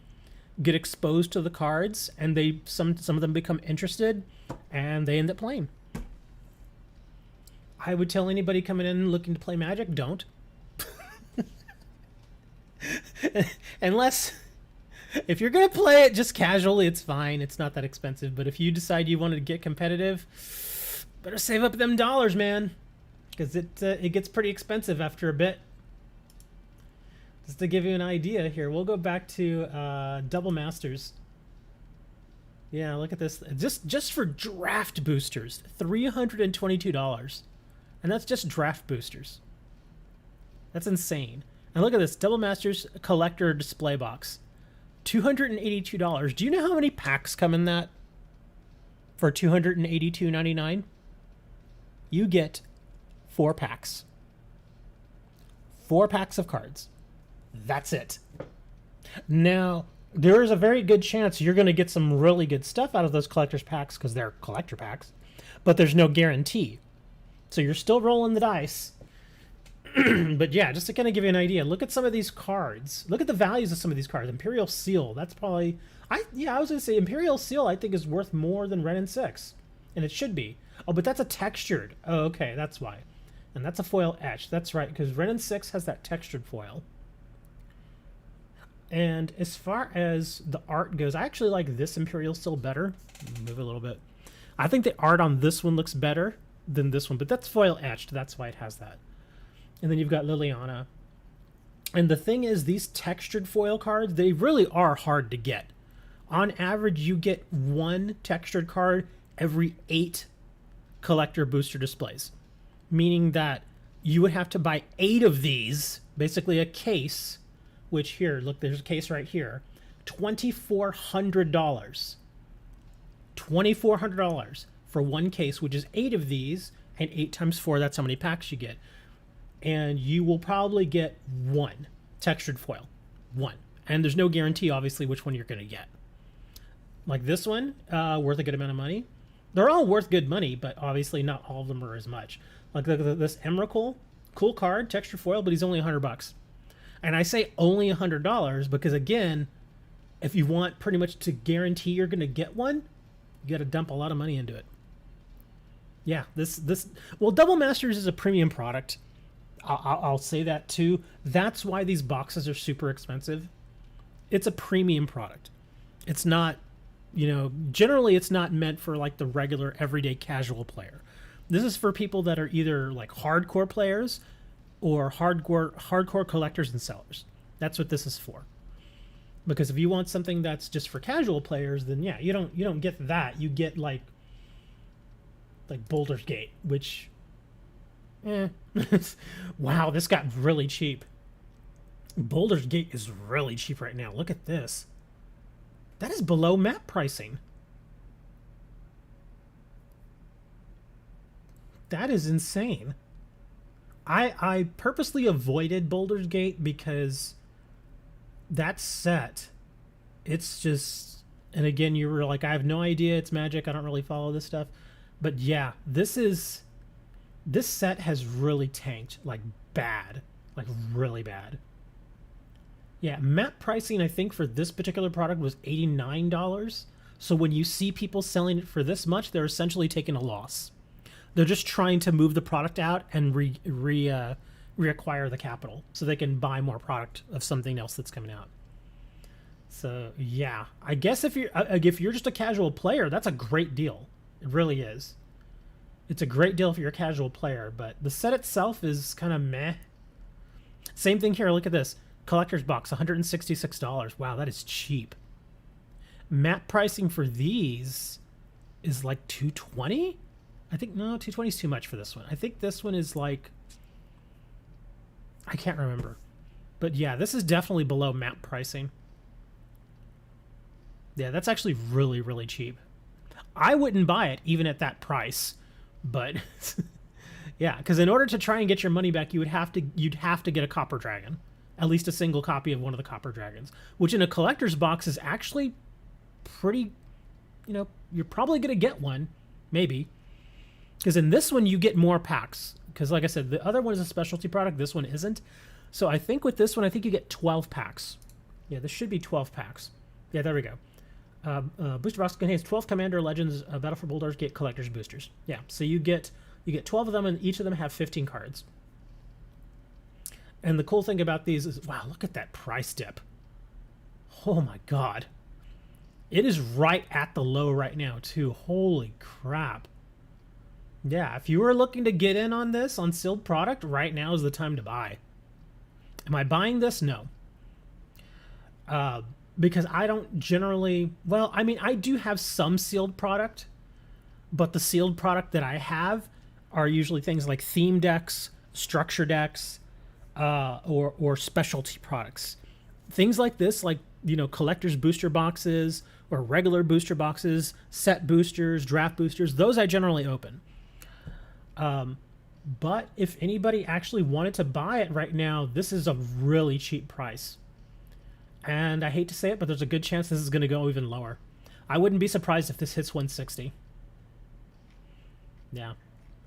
get exposed to the cards, and some of them become interested, and they end up playing. I would tell anybody coming in looking to play Magic, don't. Unless, if you're going to play it just casually, it's fine. It's not that expensive. But if you decide you want to get competitive, better save up them dollars, man. Because it gets pretty expensive after a bit. Just to give you an idea here, we'll go back to Double Masters. Yeah, look at this. Just for draft boosters, $322. And that's just draft boosters. That's insane. And look at this, Double Masters collector display box. $282. Do you know how many packs come in that? For $282.99? You get 4 packs. 4 packs of cards. That's it. Now, there is a very good chance you're going to get some really good stuff out of those collector's packs because they're collector packs, but there's no guarantee. So you're still rolling the dice. But yeah, just to kind of give you an idea, look at some of these cards. Look at the values of some of these cards. Imperial Seal, that's probably... I was going to say Imperial Seal I think is worth more than Ren and 6. And it should be. Oh, but that's a textured. Oh, okay, that's why. And that's a foil etch. That's right, because Ren and 6 has that textured foil. And as far as the art goes, I actually like this Imperial Seal better. Move a little bit. I think the art on this one looks better than this one, but that's foil etched. That's why it has that. And then you've got Liliana. And the thing is, these textured foil cards, they really are hard to get. On average, you get 1 textured card every 8 collector booster displays. Meaning that you would have to buy 8 of these, basically a case, which here, look, there's a case right here, $2,400. $2,400 for 1 case, which is 8 of these, and 8 times 4, that's how many packs you get. And you will probably get 1 textured foil. 1. And there's no guarantee, obviously, which one you're going to get. Like this one, worth a good amount of money. They're all worth good money, but obviously not all of them are as much. Like this Emrakul, cool card, textured foil, but he's only $100. And I say only $100 because, again, if you want pretty much to guarantee you're going to get one, you got to dump a lot of money into it. Yeah, well, Double Masters is a premium product. I'll say that too. That's why these boxes are super expensive. It's a premium product. It's not, generally it's not meant for like the regular everyday casual player. This is for people that are either like hardcore players or hardcore collectors and sellers. That's what this is for. Because if you want something that's just for casual players, then yeah, you don't get that. You get like Baldur's Gate, which wow, this got really cheap. Baldur's Gate is really cheap right now. Look at this. That is below map pricing. That is insane. I purposely avoided Baldur's Gate because that set, it's just, and again, you were like, I have no idea, it's Magic, I don't really follow this stuff. But yeah, this set has really tanked, like bad, like really bad. Yeah, map pricing, I think, for this particular product was $89. So when you see people selling it for this much, they're essentially taking a loss. They're just trying to move the product out and reacquire the capital so they can buy more product of something else that's coming out. So yeah, I guess if you're just a casual player, that's a great deal. It really is. It's a great deal if you're a casual player, but the set itself is kind of meh. Same thing here. Look at this. Collector's box, $166. Wow, that is cheap. Map pricing for these is like $220. I think, no, $220 is too much for this one. I think this one is like, I can't remember. But yeah, this is definitely below map pricing. Yeah, that's actually really, really cheap. I wouldn't buy it even at that price, but yeah, because in order to try and get your money back, you'd have to get a Copper Dragon. At least a single copy of one of the Copper Dragons, which in a collector's box is actually pretty, you're probably going to get one, maybe. Because in this one, you get more packs. Because like I said, the other one is a specialty product. This one isn't. So I think with this one, I think you get 12 packs. Yeah, this should be 12 packs. Yeah, there we go. Booster box contains 12 Commander Legends Battle for Baldur's Gate collector's boosters. Yeah, so you get 12 of them, and each of them have 15 cards. And the cool thing about these is, wow, look at that price dip. Oh my god. It is right at the low right now, too. Holy crap. Yeah, if you were looking to get in on this, on sealed product, right now is the time to buy. Am I buying this? No. Because I don't generally... Well, I mean, I do have some sealed product, but the sealed product that I have are usually things like theme decks, structure decks, or specialty products. Things like this, like, collector's booster boxes or regular booster boxes, set boosters, draft boosters, those I generally open. But if anybody actually wanted to buy it right now, this is a really cheap price. And I hate to say it, but there's a good chance this is going to go even lower. I wouldn't be surprised if this hits 160. Yeah.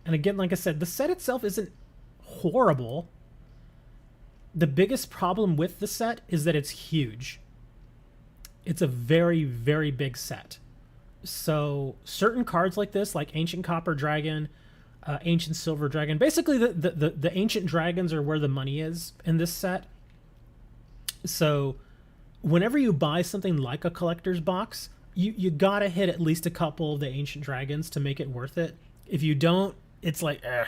And again, like I said, the set itself isn't horrible. The biggest problem with the set is that it's huge. It's a very, very big set. So certain cards like this, like Ancient Copper Dragon, Ancient Silver Dragon, basically the Ancient Dragons are where the money is in this set. So whenever you buy something like a collector's box, you gotta hit at least a couple of the Ancient Dragons to make it worth it. If you don't, it's like, ugh.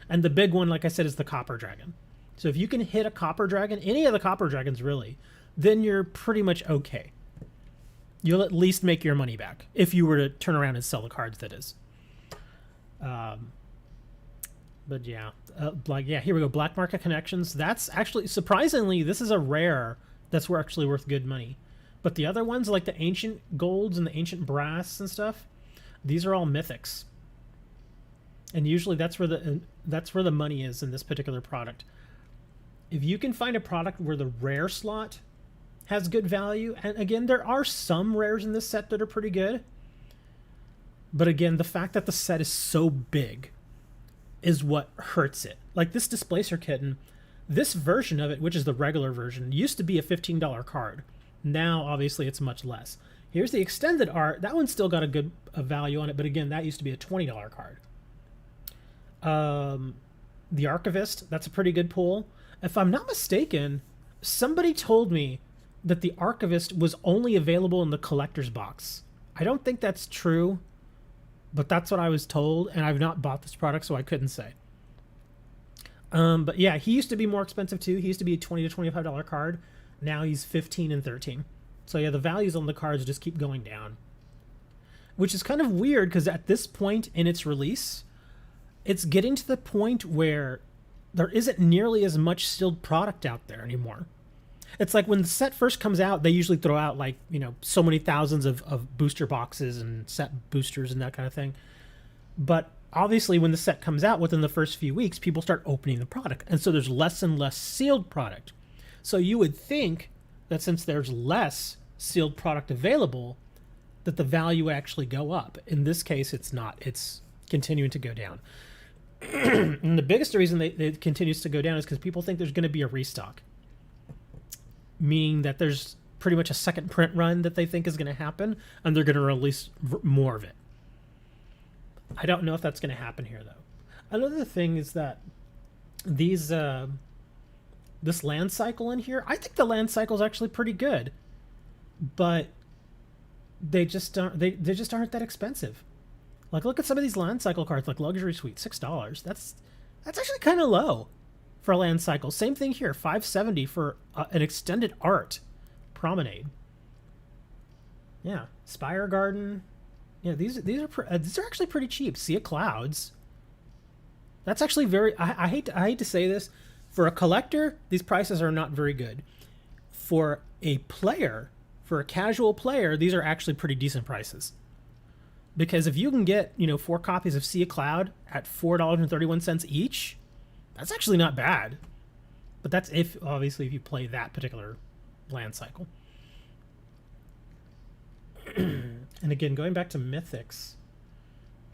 And the big one, like I said, is the Copper Dragon. So if you can hit a Copper Dragon, any of the Copper Dragons really, then you're pretty much okay. You'll at least make your money back if you were to turn around and sell the cards, that is. But yeah, here we go. Black Market Connections. That's actually, surprisingly, this is a rare that's actually worth good money. But the other ones, like the Ancient Golds and the Ancient Brass and stuff, these are all mythics. And usually that's where the money is in this particular product. If you can find a product where the rare slot has good value, and again, there are some rares in this set that are pretty good, but again, the fact that the set is so big is what hurts it. Like this Displacer Kitten, this version of it, which is the regular version, used to be a $15 card. Now, obviously, it's much less. Here's the extended art. That one's still got a good value on it, but again, that used to be a $20 card. The Archivist, that's a pretty good pull. If I'm not mistaken, somebody told me that the Archivist was only available in the collector's box. I don't think that's true, but that's what I was told, and I've not bought this product, so I couldn't say. But yeah, he used to be more expensive too. He used to be a $20 to $25 card. Now he's 15 and 13. So yeah, the values on the cards just keep going down, which is kind of weird because at this point in its release, it's getting to the point where there isn't nearly as much sealed product out there anymore. It's like when the set first comes out, they usually throw out like, so many thousands of booster boxes and set boosters and that kind of thing. But obviously when the set comes out within the first few weeks, people start opening the product. And so there's less and less sealed product. So you would think that since there's less sealed product available, that the value would actually go up. In this case, it's not. It's continuing to go down. And the biggest reason it continues to go down is because people think there's going to be a restock. Meaning that there's pretty much a second print run that they think is going to happen, and they're going to release more of it. I don't know if that's going to happen here, though. Another thing is that these this land cycle in here, I think the land cycle is actually pretty good, but they just aren't that expensive. Like, look at some of these land cycle cards, like Luxury Suite, $6. That's actually kind of low for a land cycle. Same thing here, $5.70 for an extended art Promenade. Yeah, Spire Garden. Yeah, these are actually pretty cheap. Sea of Clouds. That's actually very. I hate to say this, for a collector, these prices are not very good. For a player, for a casual player, these are actually pretty decent prices. Because if you can get 4 copies of Sea of Cloud at $4.31 each, that's actually not bad. But that's if you play that particular land cycle. And again, going back to Mythics,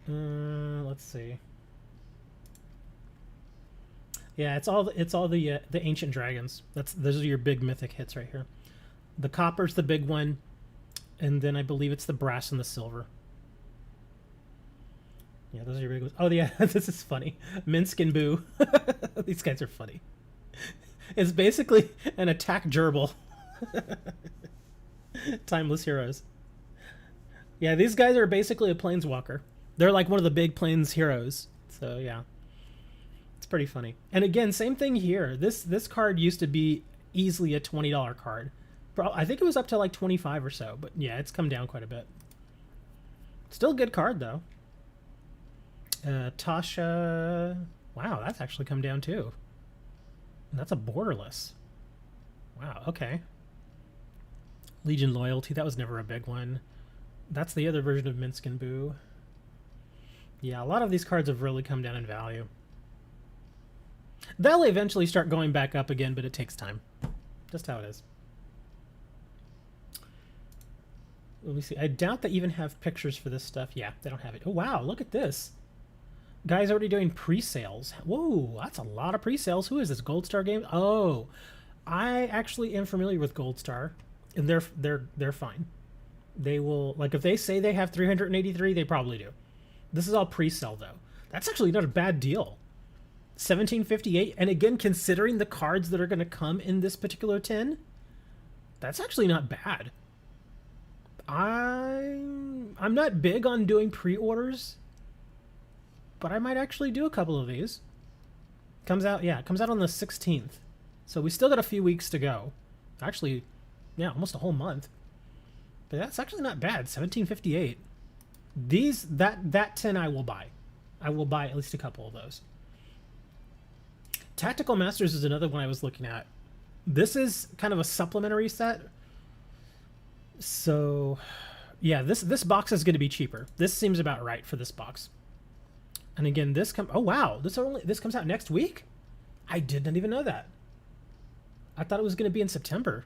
let's see. Yeah, it's all the Ancient Dragons. Those are your big Mythic hits right here. The Copper's the big one, and then I believe it's the Brass and the Silver. Yeah, those are your big ones. Oh yeah, this is funny. Minsk and Boo. These guys are funny. It's basically an attack gerbil. Timeless Heroes. Yeah, these guys are basically a planeswalker. They're like one of the big plains heroes. So yeah, it's pretty funny. And again, same thing here. This card used to be easily a $20 card. I think it was up to like 25 or so. But yeah, it's come down quite a bit. Still a good card though. Tasha. Wow, that's actually come down too. That's a borderless. Wow, okay. Legion Loyalty, that was never a big one. That's the other version of Minsk and Boo. Yeah, a lot of these cards have really come down in value. They'll eventually start going back up again, but it takes time. Just how it is. Let me see. I doubt they even have pictures for this stuff. Yeah, they don't have it. Oh, wow, look at this. Guy's already doing pre-sales. Whoa, that's a lot of pre-sales. Who is this? Gold Star Games? Oh, I actually am familiar with Gold Star, and they're fine. They will, like, if they say they have 383, they probably do. This is all pre-sale though. That's actually not a bad deal. 1758, and again, considering the cards that are going to come in this particular tin, that's actually not bad. I'm not big on doing pre-orders, but I might actually do a couple of these. Comes out on the 16th. So we still got a few weeks to go. Actually, yeah, almost a whole month. But that's actually not bad. 1758. That tin I will buy. I will buy at least a couple of those. Tactical Masters is another one I was looking at. This is kind of a supplementary set. So, yeah, this box is going to be cheaper. This seems about right for this box. And again, oh wow, this comes out next week? I did not even know that. I thought it was going to be in September.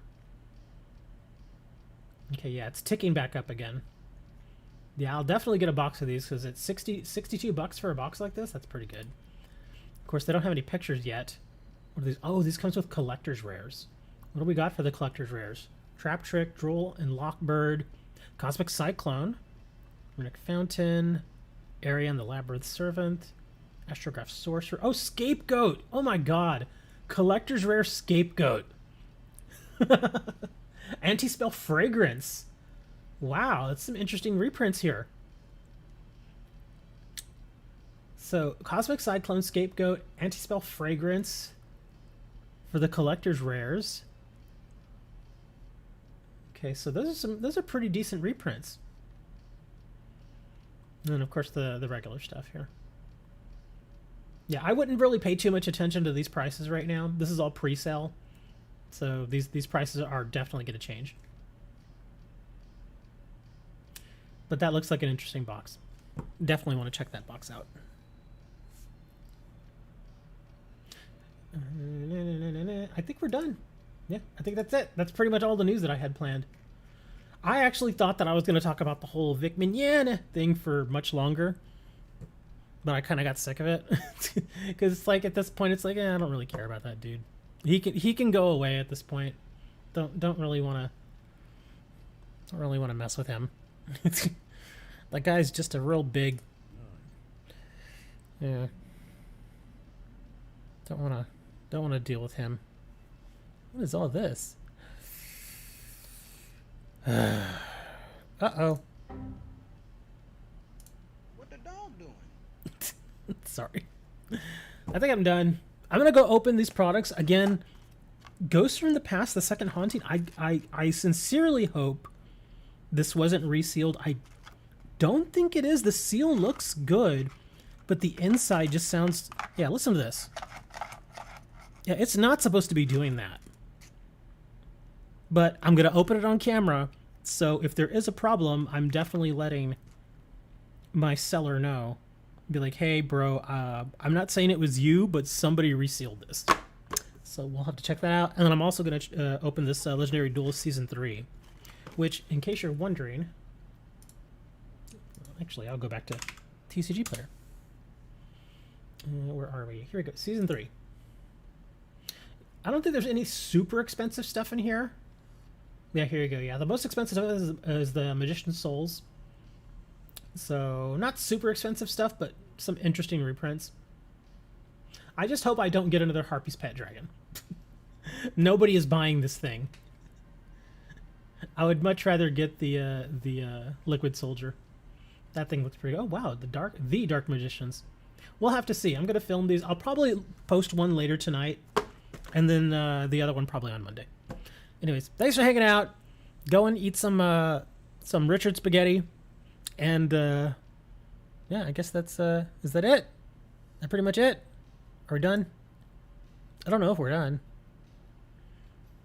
Okay, yeah, it's ticking back up again. Yeah, I'll definitely get a box of these because it's 62 bucks for a box like this. That's pretty good. Of course, they don't have any pictures yet. What are these? Oh, these comes with collector's rares. What do we got for the collector's rares? Trap Trick, Droll, and Lockbird, Cosmic Cyclone, Runic Fountain, Arian the Labyrinth Servant, Astrograph Sorcerer. Oh, Scapegoat. Oh my god. Collector's Rare Scapegoat. Anti-spell Fragrance. Wow, that's some interesting reprints here. So, Cosmic Cyclone, Scapegoat, Anti-spell Fragrance for the collector's rares. Okay, so those are pretty decent reprints. And then of course the regular stuff here. Yeah, I wouldn't really pay too much attention to these prices right now. This is all pre-sale. So these prices are definitely going to change. But that looks like an interesting box. Definitely want to check that box out. I think we're done. Yeah, I think that's it. That's pretty much all the news that I had planned. I actually thought that I was going to talk about the whole Vic Mignogna thing for much longer, but I kind of got sick of it because it's like at this point it's like, I don't really care about that dude. He can go away at this point. Don't really want to mess with him. That guy's just a real big. Yeah. Don't want to deal with him. What is all this? Uh-oh. What the dog doing? Sorry. I think I'm done. I'm going to go open these products. Again, Ghosts from the Past, the second haunting. I sincerely hope this wasn't resealed. I don't think it is. The seal looks good, but the inside just sounds... Yeah, listen to this. Yeah, it's not supposed to be doing that. But I'm going to open it on camera, so if there is a problem, I'm definitely letting my seller know. Be like, hey, bro, I'm not saying it was you, but somebody resealed this. So we'll have to check that out. And then I'm also going to open this Legendary Duelist Season 3, which, in case you're wondering... Actually, I'll go back to TCG Player. Where are we? Here we go. Season 3. I don't think there's any super expensive stuff in here. Yeah, here you go. Yeah, the most expensive stuff is the Magician's Souls. So, not super expensive stuff, but some interesting reprints. I just hope I don't get another Harpy's Pet Dragon. Nobody is buying this thing. I would much rather get the Liquid Soldier. That thing looks pretty good. Oh, wow, the Dark Magicians. We'll have to see. I'm going to film these. I'll probably post one later tonight, and then the other one probably on Monday. Anyways, thanks for hanging out. Go and eat some Richard spaghetti. And, yeah, I guess that's, is that it? That pretty much it? Are we done? I don't know if we're done.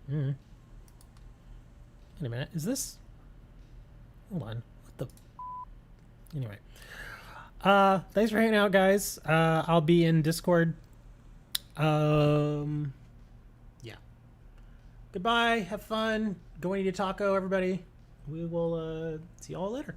Wait a minute. Is this? Hold on. What the? Anyway. Thanks for hanging out, guys. I'll be in Discord. Yeah. Goodbye. Have fun. Go and eat a taco, everybody. We will, see you all later.